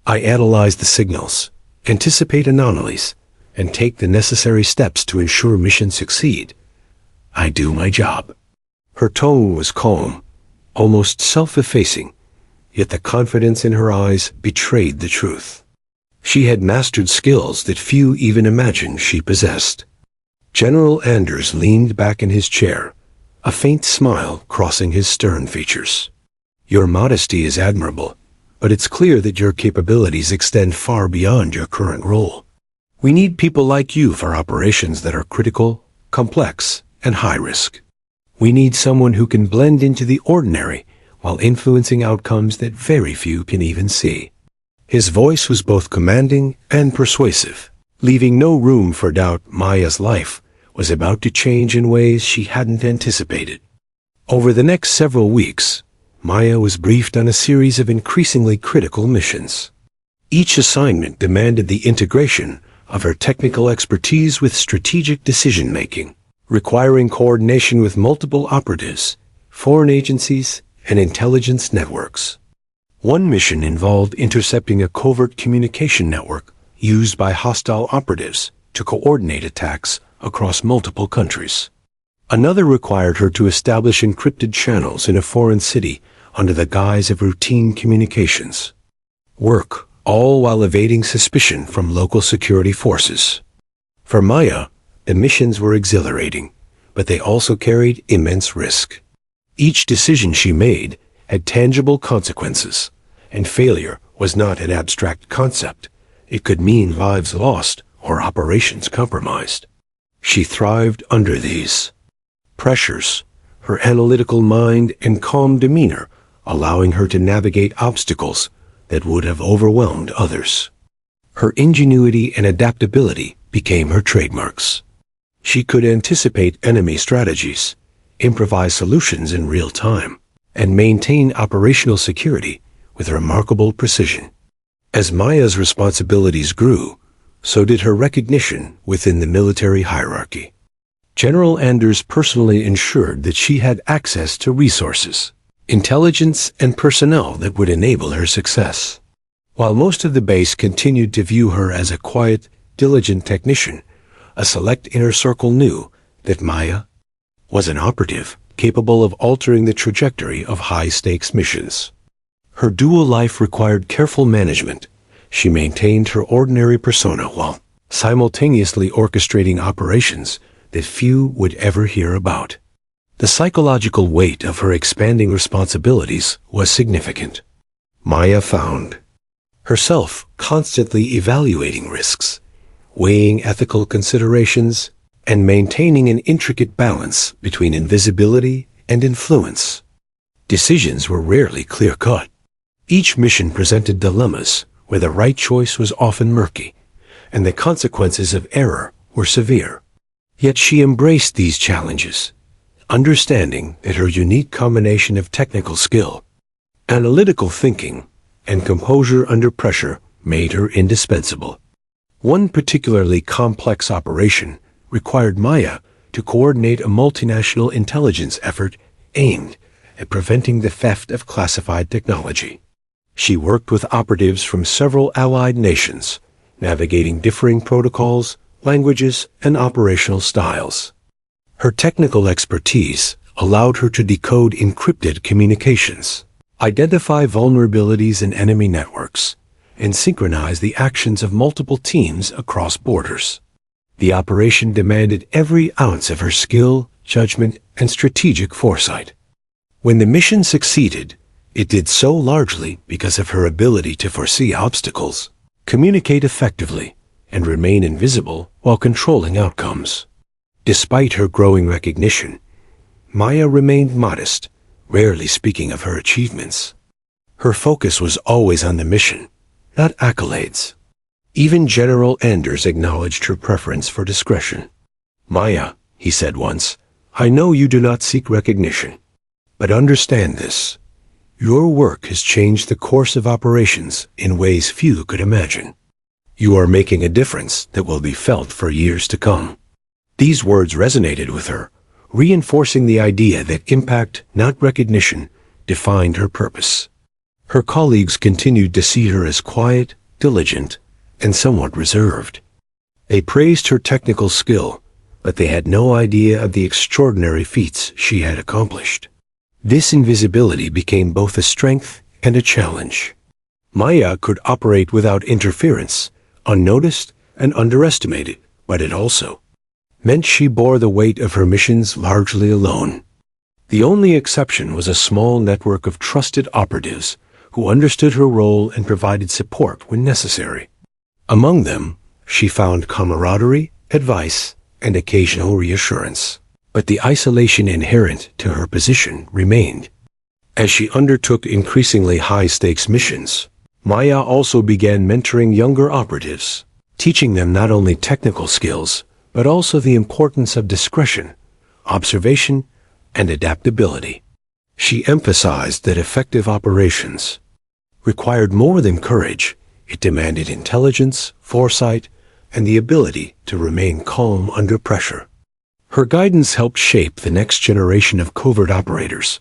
I analyze the signals, anticipate anomalies, and take the necessary steps to ensure missions succeed. I do my job." Her tone was calm, almost self-effacing, yet the confidence in her eyes betrayed the truth. She had mastered skills that few even imagined she possessed. General Anders leaned back in his chair, a faint smile crossing his stern features. "Your modesty is admirable, but it's clear that your capabilities extend far beyond your current role. We need people like you for operations that are critical, complex, and high risk. We need someone who can blend into the ordinary while influencing outcomes that very few can even see." His voice was both commanding and persuasive, leaving no room for doubt. Maya's life was about to change in ways she hadn't anticipated. Over the next several weeks, Maya was briefed on a series of increasingly critical missions. Each assignment demanded the integration of her technical expertise with strategic decision-making, requiring coordination with multiple operatives, foreign agencies, and intelligence networks. One mission involved intercepting a covert communication network used by hostile operatives to coordinate attacks across multiple countries. Another required her to establish encrypted channels in a foreign city under the guise of routine communications. Work, all while evading suspicion from local security forces. For Maya, the missions were exhilarating, but they also carried immense risk. Each decision she made had tangible consequences, and failure was not an abstract concept. It could mean lives lost or operations compromised. She thrived under these pressures, her analytical mind and calm demeanor allowing her to navigate obstacles that would have overwhelmed others. Her ingenuity and adaptability became her trademarks. She could anticipate enemy strategies, improvise solutions in real time, and maintain operational security with remarkable precision. As Maya's responsibilities grew, so did her recognition within the military hierarchy. General Anders personally ensured that she had access to resources, intelligence, and personnel that would enable her success. While most of the base continued to view her as a quiet, diligent technician, a select inner circle knew that Maya was an operative capable of altering the trajectory of high-stakes missions. Her dual life required careful management. She maintained her ordinary persona while simultaneously orchestrating operations that few would ever hear about. The psychological weight of her expanding responsibilities was significant. Maya found herself constantly evaluating risks, weighing ethical considerations, and maintaining an intricate balance between invisibility and influence. Decisions were rarely clear-cut. Each mission presented dilemmas where the right choice was often murky, and the consequences of error were severe. Yet she embraced these challenges, understanding that her unique combination of technical skill, analytical thinking, and composure under pressure made her indispensable. One particularly complex operation required Maya to coordinate a multinational intelligence effort aimed at preventing the theft of classified technology. She worked with operatives from several allied nations, navigating differing protocols, languages, and operational styles. Her technical expertise allowed her to decode encrypted communications, identify vulnerabilities in enemy networks, and synchronize the actions of multiple teams across borders. The operation demanded every ounce of her skill, judgment, and strategic foresight. When the mission succeeded, it did so largely because of her ability to foresee obstacles, communicate effectively, and remain invisible while controlling outcomes. Despite her growing recognition, Maya remained modest, rarely speaking of her achievements. Her focus was always on the mission, not accolades. Even General Anders acknowledged her preference for discretion. "Maya," he said once, "I know you do not seek recognition, but understand this. Your work has changed the course of operations in ways few could imagine. You are making a difference that will be felt for years to come." These words resonated with her, reinforcing the idea that impact, not recognition, defined her purpose. Her colleagues continued to see her as quiet, diligent, and somewhat reserved. They praised her technical skill, but they had no idea of the extraordinary feats she had accomplished. This invisibility became both a strength and a challenge. Maya could operate without interference, unnoticed and underestimated, but it also meant she bore the weight of her missions largely alone. The only exception was a small network of trusted operatives who understood her role and provided support when necessary. Among them, she found camaraderie, advice, and occasional reassurance. But the isolation inherent to her position remained. As she undertook increasingly high-stakes missions, Maya also began mentoring younger operatives, teaching them not only technical skills, but also the importance of discretion, observation, and adaptability. She emphasized that effective operations required more than courage. It demanded intelligence, foresight, and the ability to remain calm under pressure. Her guidance helped shape the next generation of covert operators,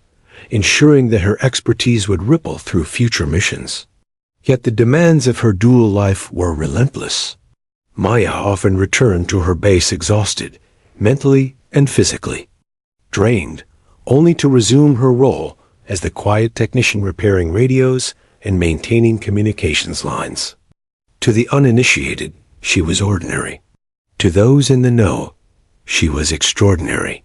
ensuring that her expertise would ripple through future missions. Yet the demands of her dual life were relentless. Maya often returned to her base exhausted, mentally and physically, drained, only to resume her role as the quiet technician repairing radios and maintaining communications lines. To the uninitiated, she was ordinary. To those in the know, she was extraordinary.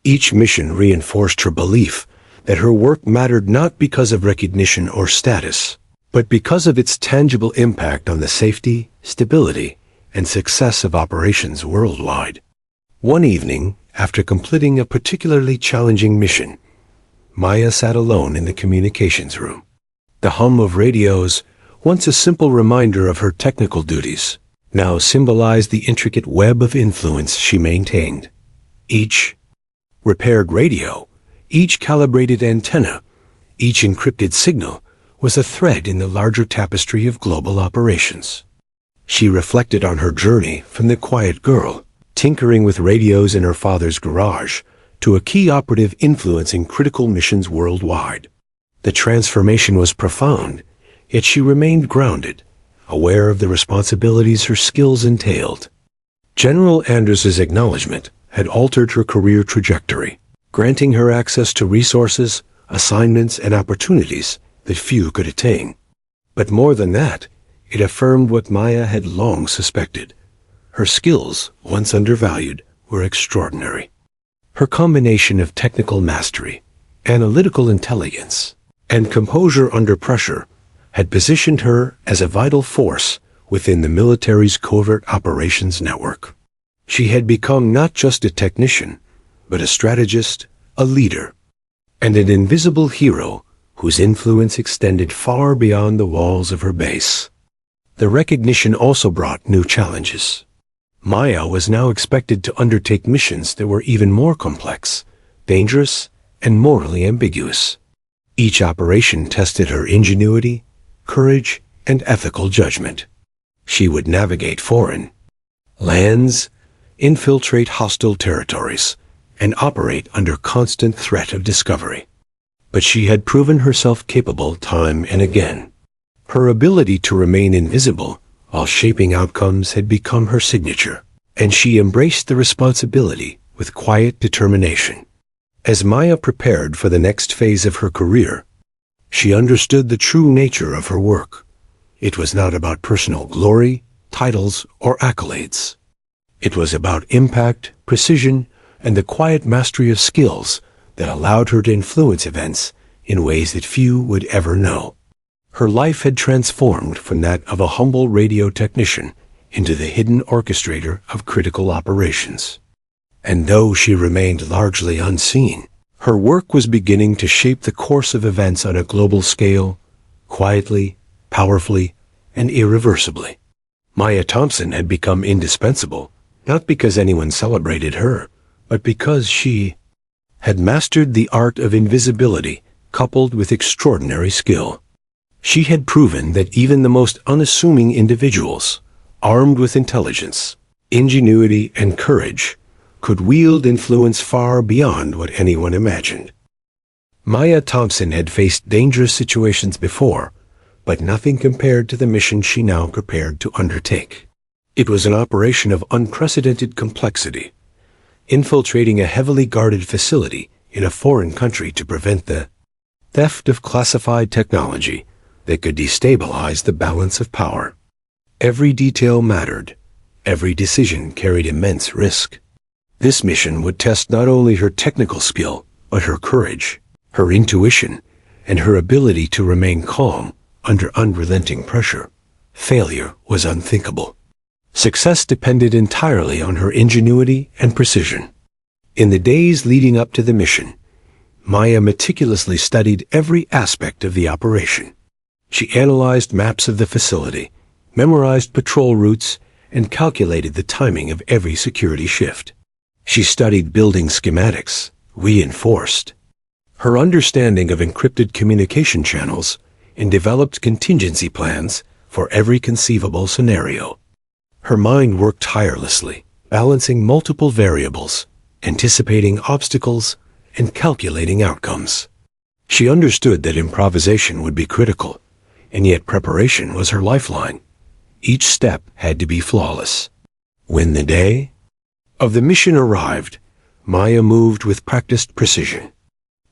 Each mission reinforced her belief that her work mattered not because of recognition or status, but because of its tangible impact on the safety, stability, and success of operations worldwide. One evening, after completing a particularly challenging mission, Maya sat alone in the communications room. The hum of radios, once a simple reminder of her technical duties, now symbolized the intricate web of influence she maintained. Each repaired radio, each calibrated antenna, each encrypted signal was a thread in the larger tapestry of global operations. She reflected on her journey from the quiet girl, tinkering with radios in her father's garage, to a key operative influencing critical missions worldwide. The transformation was profound, yet she remained grounded, aware of the responsibilities her skills entailed. General Anders's acknowledgement had altered her career trajectory, granting her access to resources, assignments, and opportunities that few could attain. But more than that, it affirmed what Maya had long suspected. Her skills, once undervalued, were extraordinary. Her combination of technical mastery, analytical intelligence, and composure under pressure had positioned her as a vital force within the military's covert operations network. She had become not just a technician, but a strategist, a leader, and an invisible hero whose influence extended far beyond the walls of her base. The recognition also brought new challenges. Maya was now expected to undertake missions that were even more complex, dangerous, and morally ambiguous. Each operation tested her ingenuity, courage, and ethical judgment. She would navigate foreign lands, infiltrate hostile territories, and operate under constant threat of discovery. But she had proven herself capable time and again. Her ability to remain invisible while shaping outcomes had become her signature, and she embraced the responsibility with quiet determination. As Maya prepared for the next phase of her career, she understood the true nature of her work. It was not about personal glory, titles, or accolades. It was about impact, precision, and the quiet mastery of skills that allowed her to influence events in ways that few would ever know. Her life had transformed from that of a humble radio technician into the hidden orchestrator of critical operations. And though she remained largely unseen, her work was beginning to shape the course of events on a global scale, quietly, powerfully, and irreversibly. Maya Thompson had become indispensable, not because anyone celebrated her, but because she had mastered the art of invisibility coupled with extraordinary skill. She had proven that even the most unassuming individuals, armed with intelligence, ingenuity, and courage, could wield influence far beyond what anyone imagined. Maya Thompson had faced dangerous situations before, but nothing compared to the mission she now prepared to undertake. It was an operation of unprecedented complexity, infiltrating a heavily guarded facility in a foreign country to prevent the theft of classified technology that could destabilize the balance of power. Every detail mattered. Every decision carried immense risk. This mission would test not only her technical skill, but her courage, her intuition, and her ability to remain calm under unrelenting pressure. Failure was unthinkable. Success depended entirely on her ingenuity and precision. In the days leading up to the mission, Maya meticulously studied every aspect of the operation. She analyzed maps of the facility, memorized patrol routes, and calculated the timing of every security shift. She studied building schematics, reinforced her understanding of encrypted communication channels, and developed contingency plans for every conceivable scenario. Her mind worked tirelessly, balancing multiple variables, anticipating obstacles, and calculating outcomes. She understood that improvisation would be critical, and yet preparation was her lifeline. Each step had to be flawless. When the day of the mission arrived, Maya moved with practiced precision.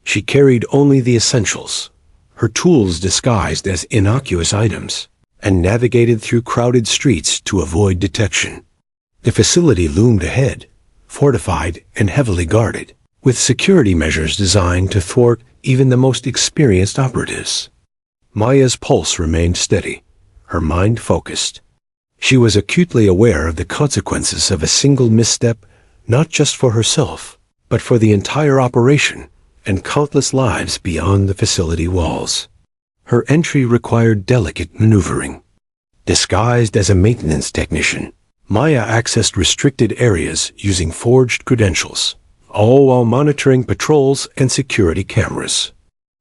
She carried only the essentials, her tools disguised as innocuous items, and navigated through crowded streets to avoid detection. The facility loomed ahead, fortified and heavily guarded, with security measures designed to thwart even the most experienced operatives. Maya's pulse remained steady, her mind focused. She was acutely aware of the consequences of a single misstep, not just for herself, but for the entire operation and countless lives beyond the facility walls. Her entry required delicate maneuvering. Disguised as a maintenance technician, Maya accessed restricted areas using forged credentials, all while monitoring patrols and security cameras.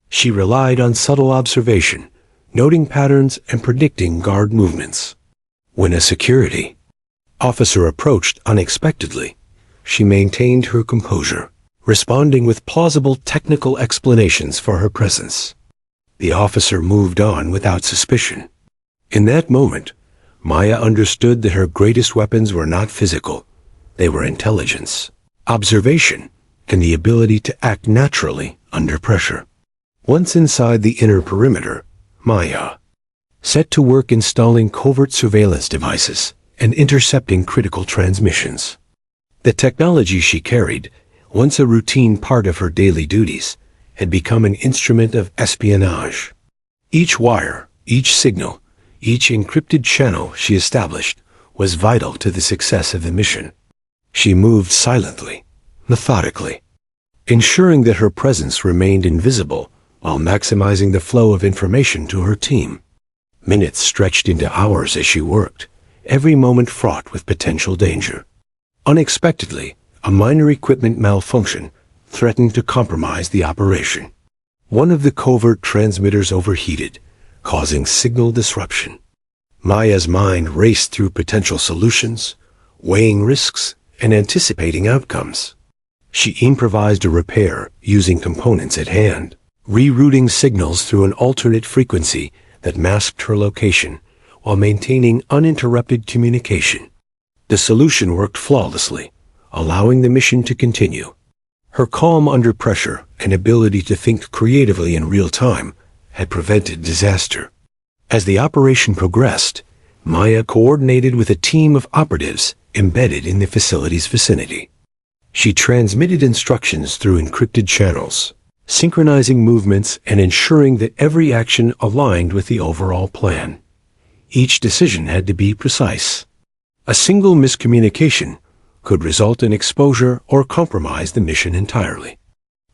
She relied on subtle observation, noting patterns and predicting guard movements. When a security officer approached unexpectedly, she maintained her composure, responding with plausible technical explanations for her presence. The officer moved on without suspicion. In that moment, Maya understood that her greatest weapons were not physical. They were intelligence, observation, and the ability to act naturally under pressure. Once inside the inner perimeter, Maya set to work installing covert surveillance devices and intercepting critical transmissions. The technology she carried, once a routine part of her daily duties, had become an instrument of espionage. Each wire, each signal, each encrypted channel she established was vital to the success of the mission. She moved silently, methodically, ensuring that her presence remained invisible while maximizing the flow of information to her team. Minutes stretched into hours as she worked, every moment fraught with potential danger. Unexpectedly, a minor equipment malfunction threatened to compromise the operation. One of the covert transmitters overheated, causing signal disruption. Maya's mind raced through potential solutions, weighing risks and anticipating outcomes. She improvised a repair using components at hand, rerouting signals through an alternate frequency that masked her location while maintaining uninterrupted communication. The solution worked flawlessly, allowing the mission to continue. Her calm under pressure and ability to think creatively in real time had prevented disaster. As the operation progressed, Maya coordinated with a team of operatives embedded in the facility's vicinity. She transmitted instructions through encrypted channels, synchronizing movements and ensuring that every action aligned with the overall plan. Each decision had to be precise. A single miscommunication could result in exposure or compromise the mission entirely.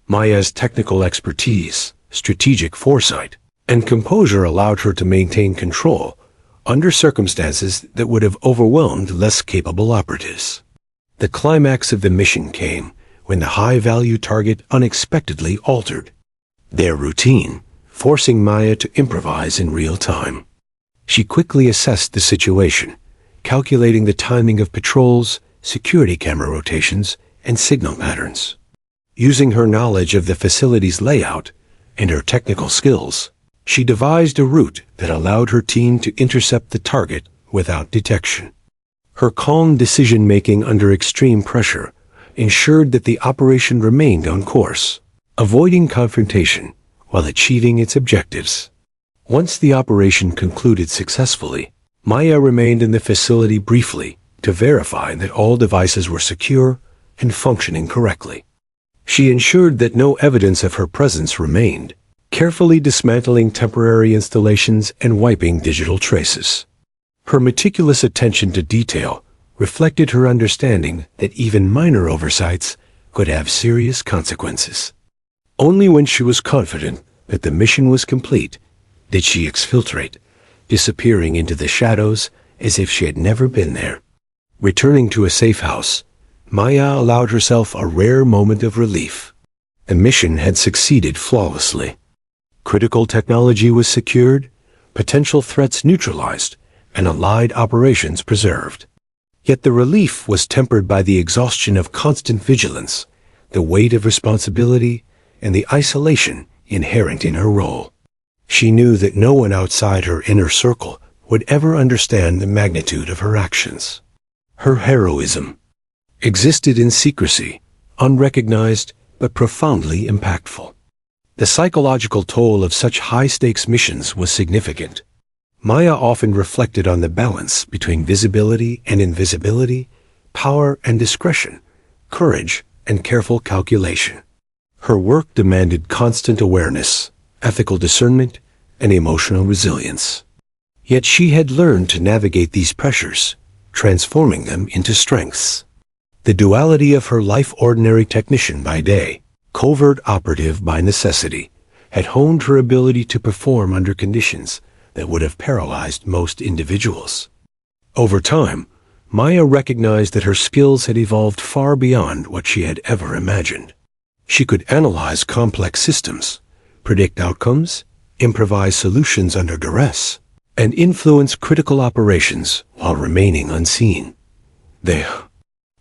Maya's technical expertise, strategic foresight, and composure allowed her to maintain control under circumstances that would have overwhelmed less capable operatives. The climax of the mission came when the high-value target unexpectedly altered their routine, forcing Maya to improvise in real time. She quickly assessed the situation, calculating the timing of patrols, security camera rotations, and signal patterns. Using her knowledge of the facility's layout and her technical skills, she devised a route that allowed her team to intercept the target without detection. Her calm decision-making under extreme pressure ensured that the operation remained on course, avoiding confrontation while achieving its objectives. Once the operation concluded successfully, Maya remained in the facility briefly to verify that all devices were secure and functioning correctly. She ensured that no evidence of her presence remained, carefully dismantling temporary installations and wiping digital traces. Her meticulous attention to detail reflected her understanding that even minor oversights could have serious consequences. Only when she was confident that the mission was complete did she exfiltrate, disappearing into the shadows as if she had never been there. Returning to a safe house, Maya allowed herself a rare moment of relief. The mission had succeeded flawlessly. Critical technology was secured, potential threats neutralized, and allied operations preserved. Yet the relief was tempered by the exhaustion of constant vigilance, the weight of responsibility, and the isolation inherent in her role. She knew that no one outside her inner circle would ever understand the magnitude of her actions. Her heroism existed in secrecy, unrecognized but profoundly impactful. The psychological toll of such high-stakes missions was significant. Maya often reflected on the balance between visibility and invisibility, power and discretion, courage and careful calculation. Her work demanded constant awareness, ethical discernment, and emotional resilience. Yet she had learned to navigate these pressures, transforming them into strengths. The duality of her life, ordinary technician by day, covert operative by necessity, had honed her ability to perform under conditions that would have paralyzed most individuals. Over time, Maya recognized that her skills had evolved far beyond what she had ever imagined. She could analyze complex systems, predict outcomes, improvise solutions under duress, and influence critical operations while remaining unseen. The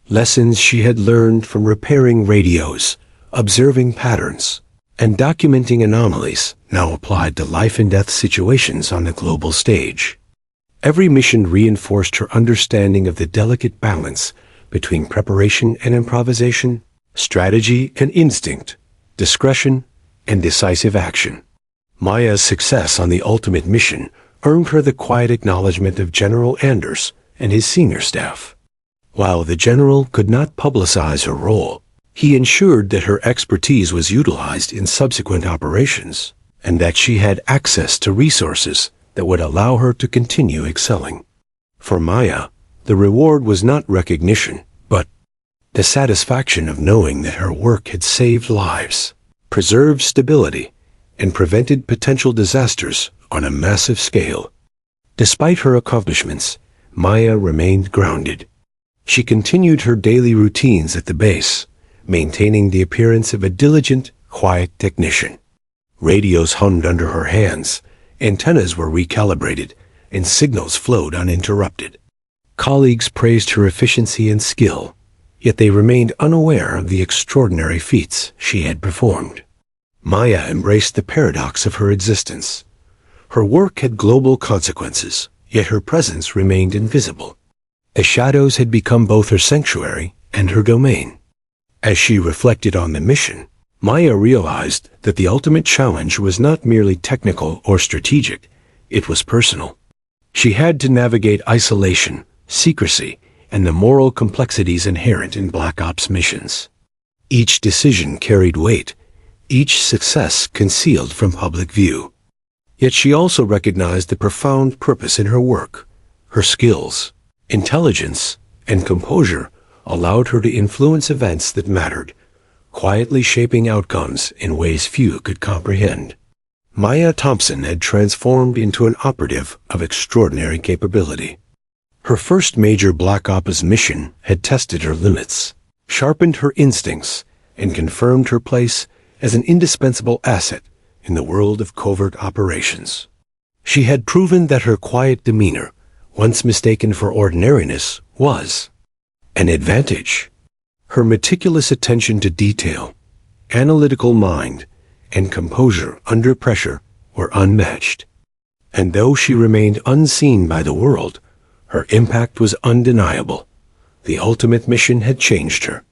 lessons she had learned from repairing radios, observing patterns, and documenting anomalies now applied to life-and-death situations on the global stage. Every mission reinforced her understanding of the delicate balance between preparation and improvisation, strategy and instinct, discretion and decisive action. Maya's success on the ultimate mission earned her the quiet acknowledgement of General Anders and his senior staff. While the general could not publicize her role, he ensured that her expertise was utilized in subsequent operations and that she had access to resources that would allow her to continue excelling. For Maya, the reward was not recognition, but The satisfaction of knowing that her work had saved lives, preserved stability, and prevented potential disasters on a massive scale. Despite her accomplishments, Maya remained grounded. She continued her daily routines at the base, maintaining the appearance of a diligent, quiet technician. Radios hummed under her hands, antennas were recalibrated, and signals flowed uninterrupted. Colleagues praised her efficiency and skill, yet they remained unaware of the extraordinary feats she had performed. Maya embraced the paradox of her existence. Her work had global consequences, yet her presence remained invisible. The shadows had become both her sanctuary and her domain. As she reflected on the mission, Maya realized that the ultimate challenge was not merely technical or strategic, it was personal. She had to navigate isolation, secrecy, and the moral complexities inherent in Black Ops missions. Each decision carried weight, each success concealed from public view. Yet she also recognized the profound purpose in her work. Her skills, intelligence, and composure allowed her to influence events that mattered, quietly shaping outcomes in ways few could comprehend. Maya Thompson had transformed into an operative of extraordinary capability. Her first major Black Ops mission had tested her limits, sharpened her instincts, and confirmed her place as an indispensable asset in the world of covert operations. She had proven that her quiet demeanor, once mistaken for ordinariness, was an advantage. Her meticulous attention to detail, analytical mind, and composure under pressure were unmatched. And though she remained unseen by the world, her impact was undeniable. The ultimate mission had changed her.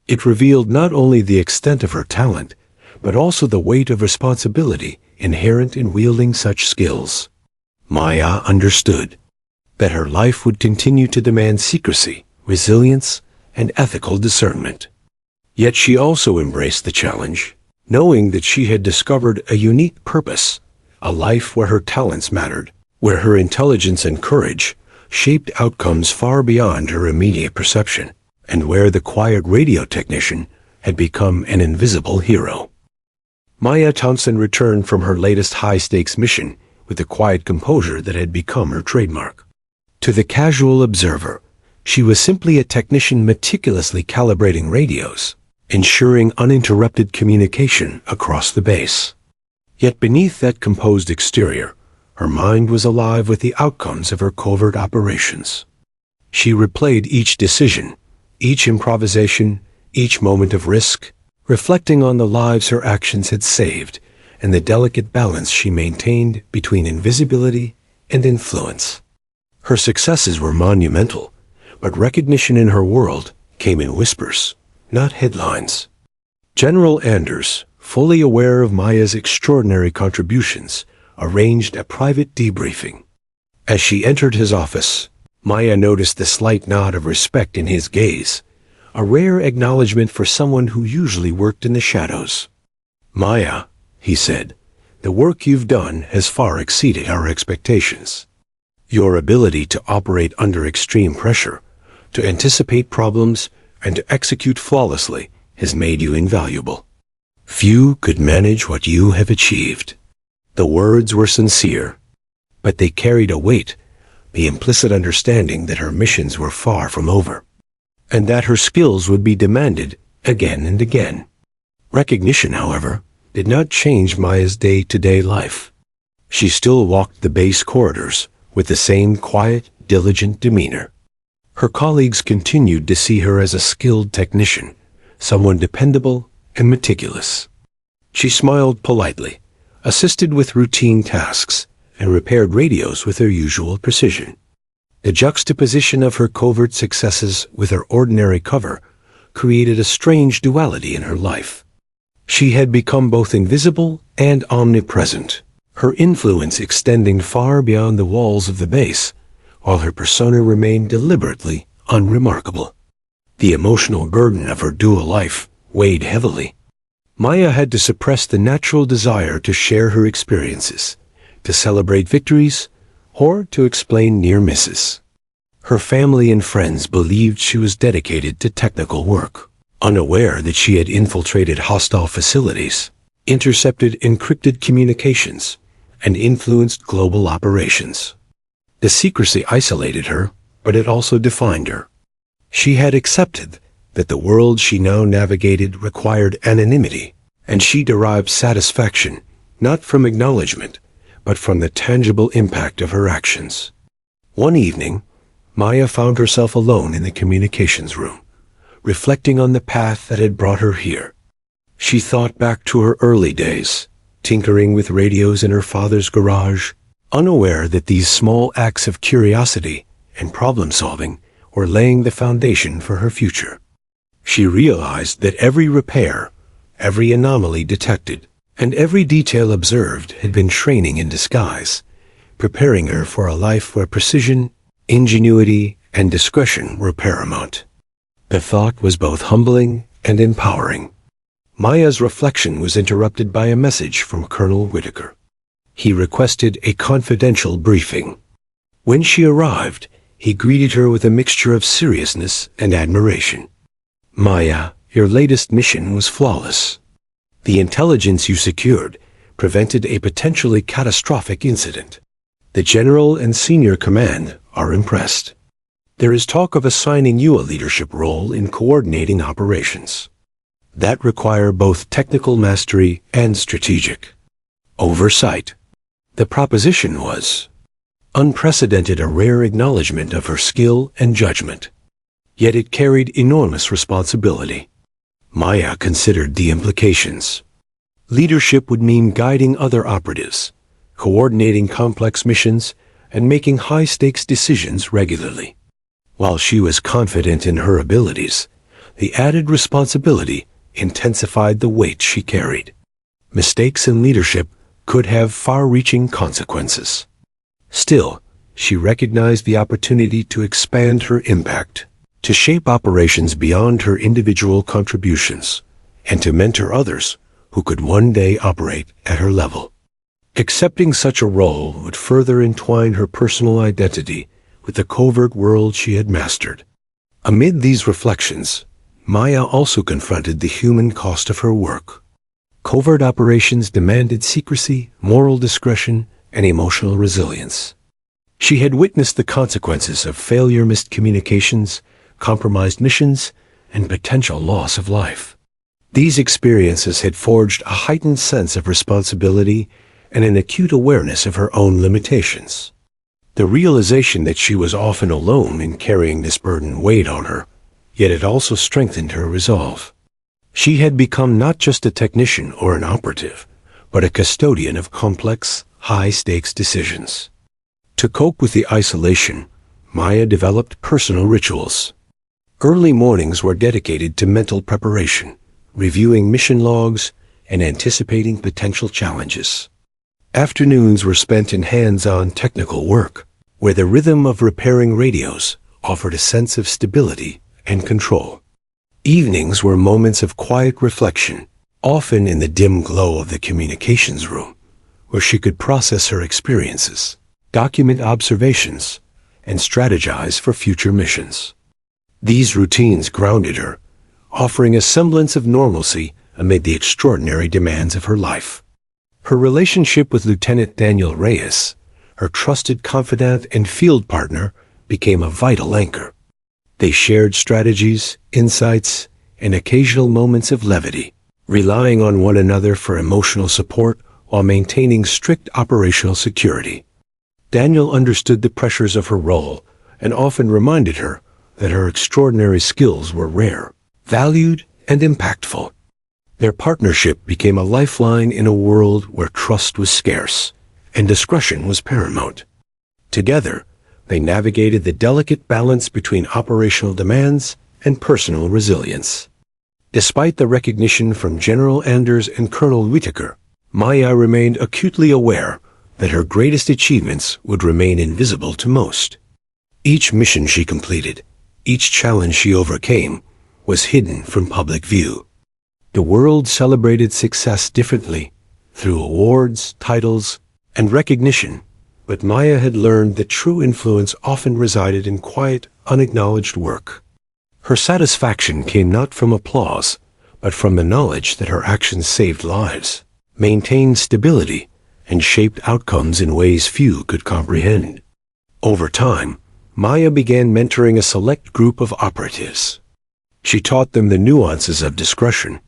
It revealed not only the extent of her talent, but also the weight of responsibility inherent in wielding such skills. Maya understood that her life would continue to demand secrecy, resilience, and ethical discernment. Yet she also embraced the challenge, knowing that she had discovered a unique purpose, a life where her talents mattered, where her intelligence and courage shaped outcomes far beyond her immediate perception, and where the quiet radio technician had become an invisible hero. Maya Thompson returned from her latest high-stakes mission with the quiet composure that had become her trademark. To the casual observer, she was simply a technician meticulously calibrating radios, ensuring uninterrupted communication across the base. Yet beneath that composed exterior, her mind was alive with the outcomes of her covert operations. She replayed each decision, each improvisation, each moment of risk, reflecting on the lives her actions had saved and the delicate balance she maintained between invisibility and influence. Her successes were monumental, but recognition in her world came in whispers, not headlines. General Anders, fully aware of Maya's extraordinary contributions, arranged a private debriefing. As she entered his office, Maya noticed the slight nod of respect in his gaze, a rare acknowledgement for someone who usually worked in the shadows. "Maya," he said, "the work you've done has far exceeded our expectations. Your ability to operate under extreme pressure, to anticipate problems, and to execute flawlessly has made you invaluable. Few could manage what you have achieved." The words were sincere, but they carried a weight, the implicit understanding that her missions were far from over, and that her skills would be demanded again and again. Recognition, however, did not change Maya's day-to-day life. She still walked the base corridors with the same quiet, diligent demeanor. Her colleagues continued to see her as a skilled technician, someone dependable and meticulous. She smiled politely, assisted with routine tasks, and repaired radios with her usual precision. The juxtaposition of her covert successes with her ordinary cover created a strange duality in her life. She had become both invisible and omnipresent, her influence extending far beyond the walls of the base, while her persona remained deliberately unremarkable. The emotional burden of her dual life weighed heavily. Maya had to suppress the natural desire to share her experiences, to celebrate victories, or to explain near misses. Her family and friends believed she was dedicated to technical work, unaware that she had infiltrated hostile facilities, intercepted encrypted communications, and influenced global operations. The secrecy isolated her, but it also defined her. She had accepted that the world she now navigated required anonymity, and she derived satisfaction not from acknowledgement, but from the tangible impact of her actions. One evening, Maya found herself alone in the communications room, reflecting on the path that had brought her here. She thought back to her early days, tinkering with radios in her father's garage, unaware that these small acts of curiosity and problem-solving were laying the foundation for her future. She realized that every repair, every anomaly detected, and every detail observed had been training in disguise, preparing her for a life where precision, ingenuity, and discretion were paramount. The thought was both humbling and empowering. Maya's reflection was interrupted by a message from Colonel Whitaker. He requested a confidential briefing. When she arrived, he greeted her with a mixture of seriousness and admiration. "Maya, your latest mission was flawless. The intelligence you secured prevented a potentially catastrophic incident. The General and Senior Command are impressed. There is talk of assigning you a leadership role in coordinating operations that require both technical mastery and strategic oversight." The proposition was unprecedented, a rare acknowledgement of her skill and judgment. Yet it carried enormous responsibility. Maya considered the implications. Leadership would mean guiding other operatives, coordinating complex missions, and making high-stakes decisions regularly. While she was confident in her abilities, the added responsibility intensified the weight she carried. Mistakes in leadership could have far-reaching consequences. Still, she recognized the opportunity to expand her impact, to shape operations beyond her individual contributions, and to mentor others who could one day operate at her level. Accepting such a role would further entwine her personal identity with the covert world she had mastered. Amid these reflections, Maya also confronted the human cost of her work. Covert operations demanded secrecy, moral discretion, and emotional resilience. She had witnessed the consequences of failure, missed communications, compromised missions, and potential loss of life. These experiences had forged a heightened sense of responsibility and an acute awareness of her own limitations. The realization that she was often alone in carrying this burden weighed on her, yet it also strengthened her resolve. She had become not just a technician or an operative, but a custodian of complex, high-stakes decisions. To cope with the isolation, Maya developed personal rituals. Early mornings were dedicated to mental preparation, reviewing mission logs, and anticipating potential challenges. Afternoons were spent in hands-on technical work, where the rhythm of repairing radios offered a sense of stability and control. Evenings were moments of quiet reflection, often in the dim glow of the communications room, where she could process her experiences, document observations, and strategize for future missions. These routines grounded her, offering a semblance of normalcy amid the extraordinary demands of her life. Her relationship with Lieutenant Daniel Reyes, her trusted confidant and field partner, became a vital anchor. They shared strategies, insights, and occasional moments of levity, relying on one another for emotional support while maintaining strict operational security. Daniel understood the pressures of her role and often reminded her that her extraordinary skills were rare, valued, and impactful. Their partnership became a lifeline in a world where trust was scarce and discretion was paramount. Together, they navigated the delicate balance between operational demands and personal resilience. Despite the recognition from General Anders and Colonel Whitaker, Maya remained acutely aware that her greatest achievements would remain invisible to most. Each mission she completed, each challenge she overcame, was hidden from public view. The world celebrated success differently, through awards, titles, and recognition, But Maya had learned that true influence often resided in quiet, unacknowledged work. Her satisfaction came not from applause, but from the knowledge that her actions saved lives, maintained stability, and shaped outcomes in ways few could comprehend. Over time, Maya began mentoring a select group of operatives. She taught them the nuances of discretion,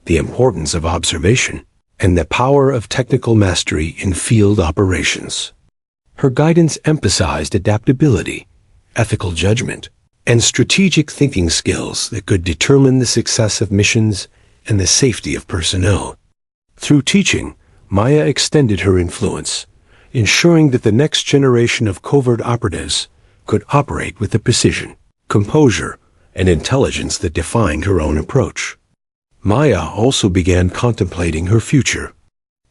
the importance of observation, and the power of technical mastery in field operations. Her guidance emphasized adaptability, ethical judgment, and strategic thinking skills that could determine the success of missions and the safety of personnel. Through teaching, Maya extended her influence, ensuring that the next generation of covert operatives could operate with the precision, composure, and intelligence that defined her own approach. Maya also began contemplating her future.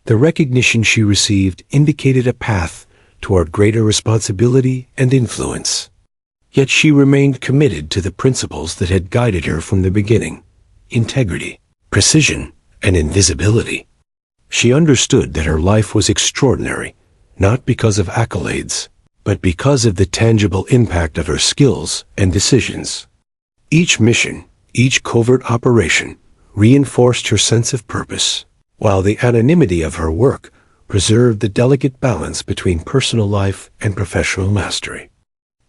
The recognition she received indicated a path toward greater responsibility and influence. Yet she remained committed to the principles that had guided her from the beginning: integrity, precision, and invisibility. She understood that her life was extraordinary, not because of accolades, but because of the tangible impact of her skills and decisions. Each mission, each covert operation, reinforced her sense of purpose, while the anonymity of her work preserved the delicate balance between personal life and professional mastery.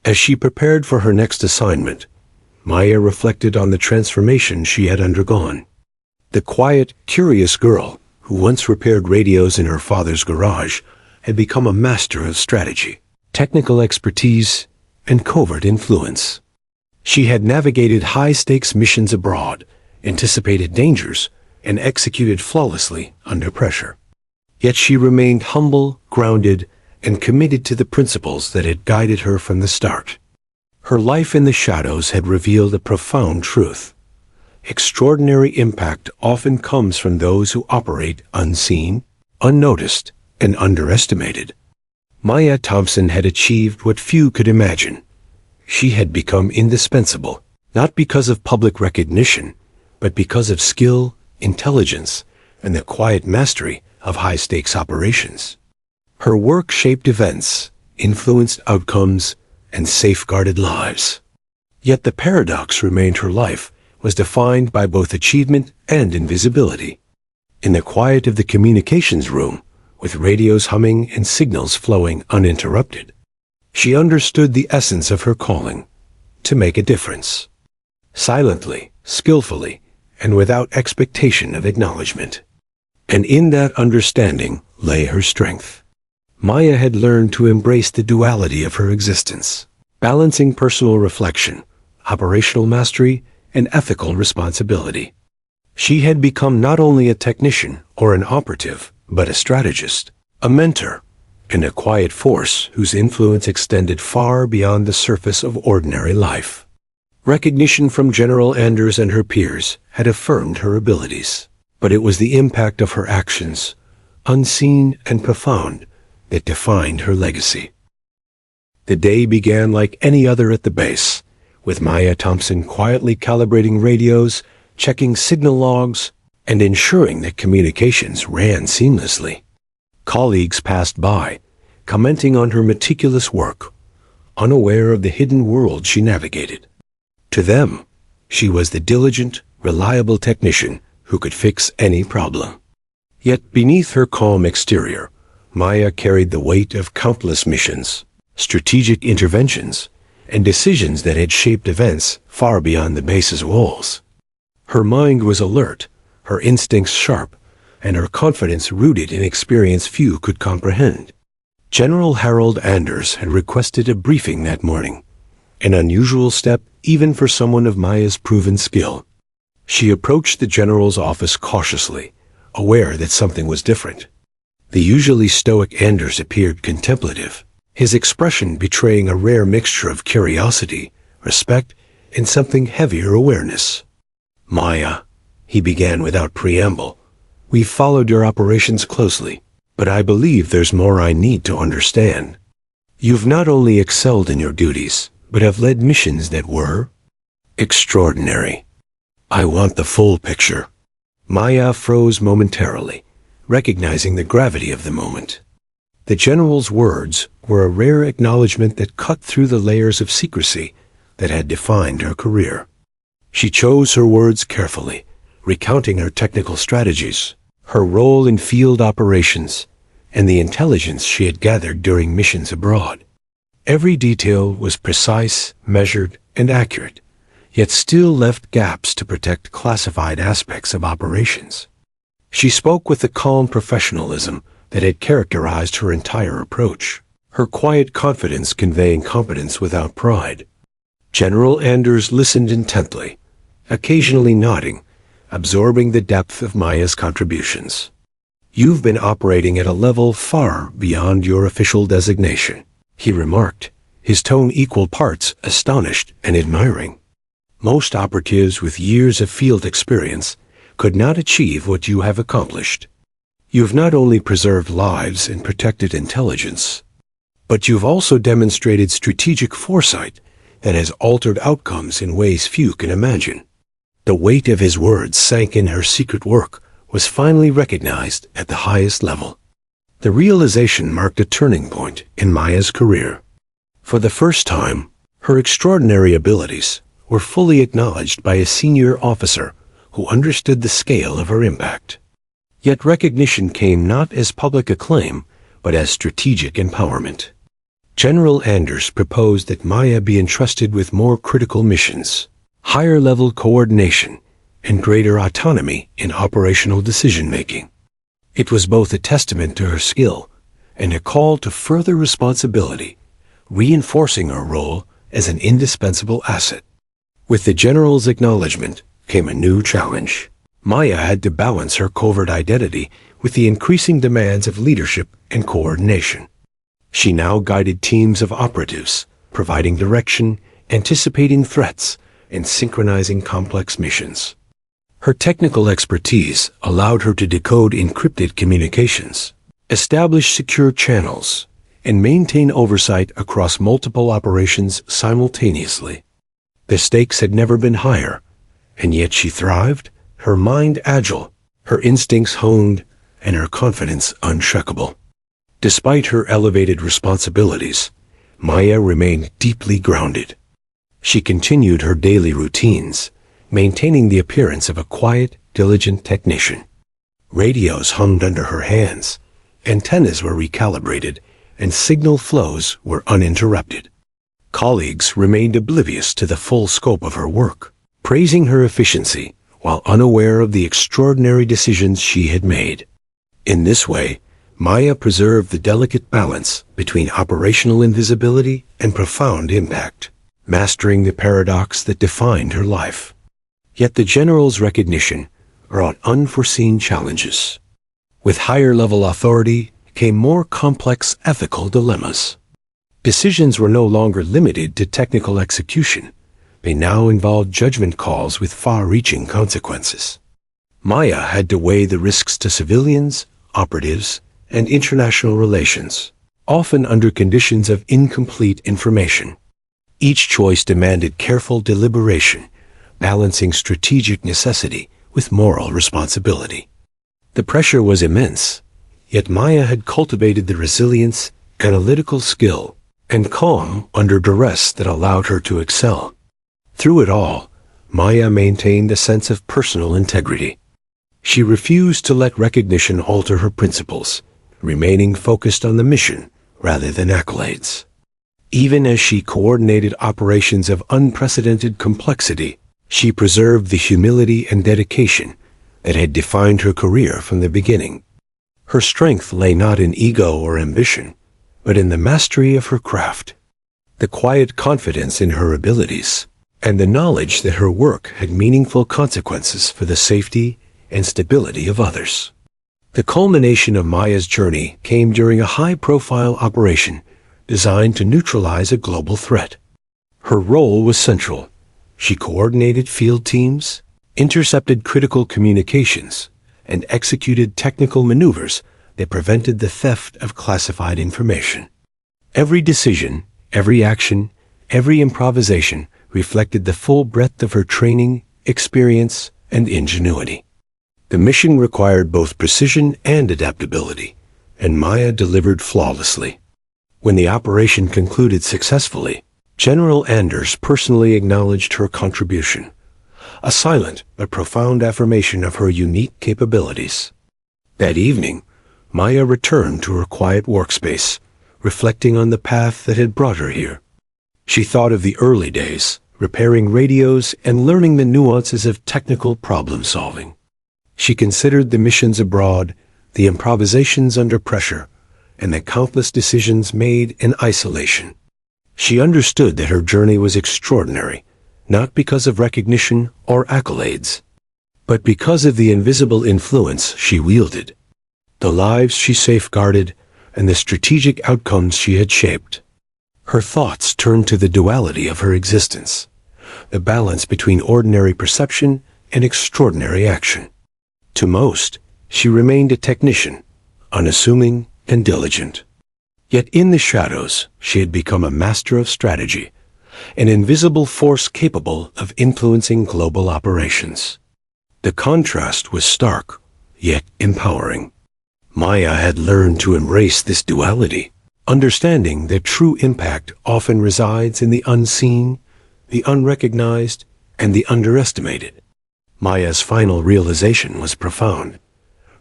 As she prepared for her next assignment, Maya reflected on the transformation she had undergone. The quiet, curious girl who once repaired radios in her father's garage had become a master of strategy, technical expertise, and covert influence. She had navigated high-stakes missions abroad, anticipated dangers, and executed flawlessly under pressure. Yet she remained humble, grounded, and committed to the principles that had guided her from the start. Her life in the shadows had revealed a profound truth. Extraordinary impact often comes from those who operate unseen, unnoticed, and underestimated. Maya Thompson had achieved what few could imagine. She had become indispensable, not because of public recognition, but because of skill, intelligence, and the quiet mastery of high-stakes operations. Her work shaped events, influenced outcomes, and safeguarded lives. Yet the paradox remained: her life was defined by both achievement and invisibility. In the quiet of the communications room, with radios humming and signals flowing uninterrupted, she understood the essence of her calling: to make a difference. Silently, skillfully, and without expectation of acknowledgement. And in that understanding lay her strength. Maya had learned to embrace the duality of her existence, balancing personal reflection, operational mastery, and ethical responsibility. She had become not only a technician or an operative, but a strategist, a mentor, and a quiet force whose influence extended far beyond the surface of ordinary life. Recognition from General Anders and her peers had affirmed her abilities, but it was the impact of her actions, unseen and profound, that defined her legacy. The day began like any other at the base, with Maya Thompson quietly calibrating radios, checking signal logs, and ensuring that communications ran seamlessly. Colleagues passed by, commenting on her meticulous work, unaware of the hidden world she navigated. To them, she was the diligent, reliable technician who could fix any problem. Yet beneath her calm exterior, Maya carried the weight of countless missions, strategic interventions, and decisions that had shaped events far beyond the base's walls. Her mind was alert, her instincts sharp, and her confidence rooted in experience few could comprehend. General Harold Anders had requested a briefing that morning, an unusual step even for someone of Maya's proven skill. She approached the general's office cautiously, aware that something was different. The usually stoic Anders appeared contemplative, his expression betraying a rare mixture of curiosity, respect, and something heavier awareness. "Maya," he began without preamble, "we've followed your operations closely, but I believe there's more I need to understand. You've not only excelled in your duties, but have led missions that were extraordinary. I want the full picture." Maya froze momentarily, recognizing the gravity of the moment. The general's words were a rare acknowledgment that cut through the layers of secrecy that had defined her career. She chose her words carefully, recounting her technical strategies, her role in field operations, and the intelligence she had gathered during missions abroad. Every detail was precise, measured, and accurate, yet still left gaps to protect classified aspects of operations. She spoke with the calm professionalism that had characterized her entire approach, her quiet confidence conveying competence without pride. General Anders listened intently, occasionally nodding, absorbing the depth of Maya's contributions. "You've been operating at a level far beyond your official designation," he remarked, his tone equal parts astonished and admiring. "Most operatives with years of field experience could not achieve what you have accomplished. You've not only preserved lives and protected intelligence, but you've also demonstrated strategic foresight that has altered outcomes in ways few can imagine." The weight of his words sank in. Her secret work was finally recognized at the highest level. The realization marked a turning point in Maya's career. For the first time, her extraordinary abilities were fully acknowledged by a senior officer who understood the scale of her impact. Yet recognition came not as public acclaim, but as strategic empowerment. General Anders proposed that Maya be entrusted with more critical missions, higher-level coordination, and greater autonomy in operational decision-making. It was both a testament to her skill and a call to further responsibility, reinforcing her role as an indispensable asset. With the general's acknowledgement came a new challenge. Maya had to balance her covert identity with the increasing demands of leadership and coordination. She now guided teams of operatives, providing direction, anticipating threats, and synchronizing complex missions. Her technical expertise allowed her to decode encrypted communications, establish secure channels, and maintain oversight across multiple operations simultaneously. The stakes had never been higher, and yet she thrived, her mind agile, her instincts honed, and her confidence unshakable. Despite her elevated responsibilities, Maya remained deeply grounded. She continued her daily routines, maintaining the appearance of a quiet, diligent technician. Radios hummed under her hands, antennas were recalibrated, and signal flows were uninterrupted. Colleagues remained oblivious to the full scope of her work, praising her efficiency while unaware of the extraordinary decisions she had made. In this way, Maya preserved the delicate balance between operational invisibility and profound impact, mastering the paradox that defined her life. Yet the general's recognition brought unforeseen challenges. With higher-level authority came more complex ethical dilemmas. Decisions were no longer limited to technical execution. They now involved judgment calls with far-reaching consequences. Maya had to weigh the risks to civilians, operatives, and international relations, often under conditions of incomplete information. Each choice demanded careful deliberation, balancing strategic necessity with moral responsibility. The pressure was immense, yet Maya had cultivated the resilience, analytical skill, and calm under duress that allowed her to excel. Through it all, Maya maintained a sense of personal integrity. She refused to let recognition alter her principles, remaining focused on the mission rather than accolades. Even as she coordinated operations of unprecedented complexity, she preserved the humility and dedication that had defined her career from the beginning. Her strength lay not in ego or ambition, but in the mastery of her craft, the quiet confidence in her abilities, and the knowledge that her work had meaningful consequences for the safety and stability of others. The culmination of Maya's journey came during a high-profile operation designed to neutralize a global threat. Her role was central. She coordinated field teams, intercepted critical communications, and executed technical maneuvers that prevented the theft of classified information. Every decision, every action, every improvisation reflected the full breadth of her training, experience, and ingenuity. The mission required both precision and adaptability, and Maya delivered flawlessly. When the operation concluded successfully, General Anders personally acknowledged her contribution, a silent but profound affirmation of her unique capabilities. That evening, Maya returned to her quiet workspace, reflecting on the path that had brought her here. She thought of the early days, repairing radios and learning the nuances of technical problem-solving. She considered the missions abroad, the improvisations under pressure, and the countless decisions made in isolation. She understood that her journey was extraordinary, not because of recognition or accolades, but because of the invisible influence she wielded, the lives she safeguarded, and the strategic outcomes she had shaped. Her thoughts turned to the duality of her existence, the balance between ordinary perception and extraordinary action. To most, she remained a technician, unassuming and diligent. Yet in the shadows, she had become a master of strategy, an invisible force capable of influencing global operations. The contrast was stark, yet empowering. Maya had learned to embrace this duality, understanding that true impact often resides in the unseen, the unrecognized, and the underestimated. Maya's final realization was profound.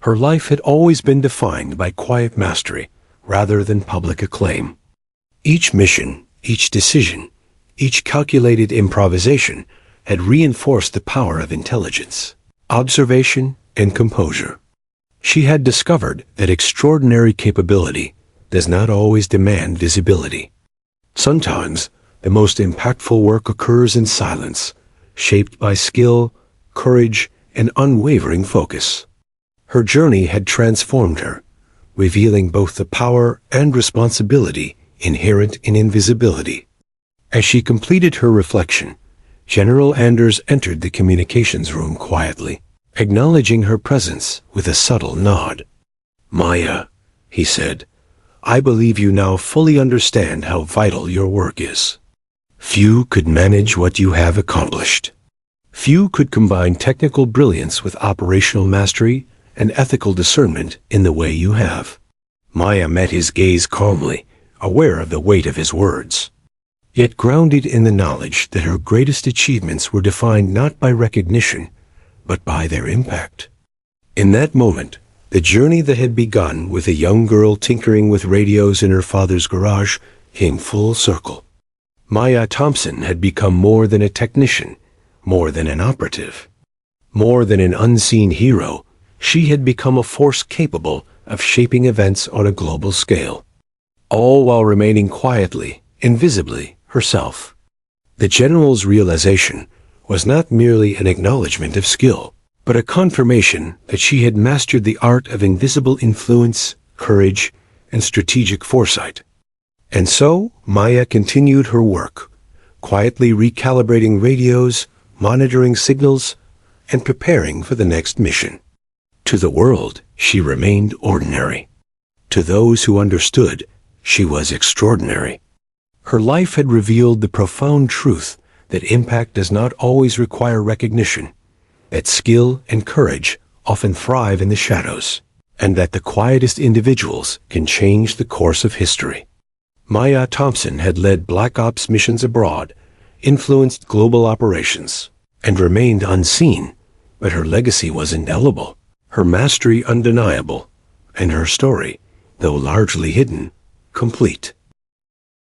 Her life had always been defined by quiet mastery rather than public acclaim. Each mission, each decision, each calculated improvisation had reinforced the power of intelligence, observation, and composure. She had discovered that extraordinary capability does not always demand visibility. Sometimes, the most impactful work occurs in silence, shaped by skill, courage, and unwavering focus. Her journey had transformed her, revealing both the power and responsibility inherent in invisibility. As she completed her reflection, General Anders entered the communications room quietly, acknowledging her presence with a subtle nod. "Maya," he said, "I believe you now fully understand how vital your work is. Few could manage what you have accomplished. Few could combine technical brilliance with operational mastery and ethical discernment in the way you have." Maya met his gaze calmly, aware of the weight of his words, yet grounded in the knowledge that her greatest achievements were defined not by recognition, but by their impact. In that moment, the journey that had begun with a young girl tinkering with radios in her father's garage came full circle. Maya Thompson had become more than a technician, more than an operative, more than an unseen hero. She had become a force capable of shaping events on a global scale, all while remaining quietly, invisibly, herself. The general's realization was not merely an acknowledgement of skill, but a confirmation that she had mastered the art of invisible influence, courage, and strategic foresight. And so, Maya continued her work, quietly recalibrating radios, monitoring signals, and preparing for the next mission. To the world, she remained ordinary. To those who understood, she was extraordinary. Her life had revealed the profound truth that impact does not always require recognition, that skill and courage often thrive in the shadows, and that the quietest individuals can change the course of history. Maya Thompson had led Black Ops missions abroad, influenced global operations, and remained unseen, but her legacy was indelible, her mastery undeniable, and her story, though largely hidden, complete.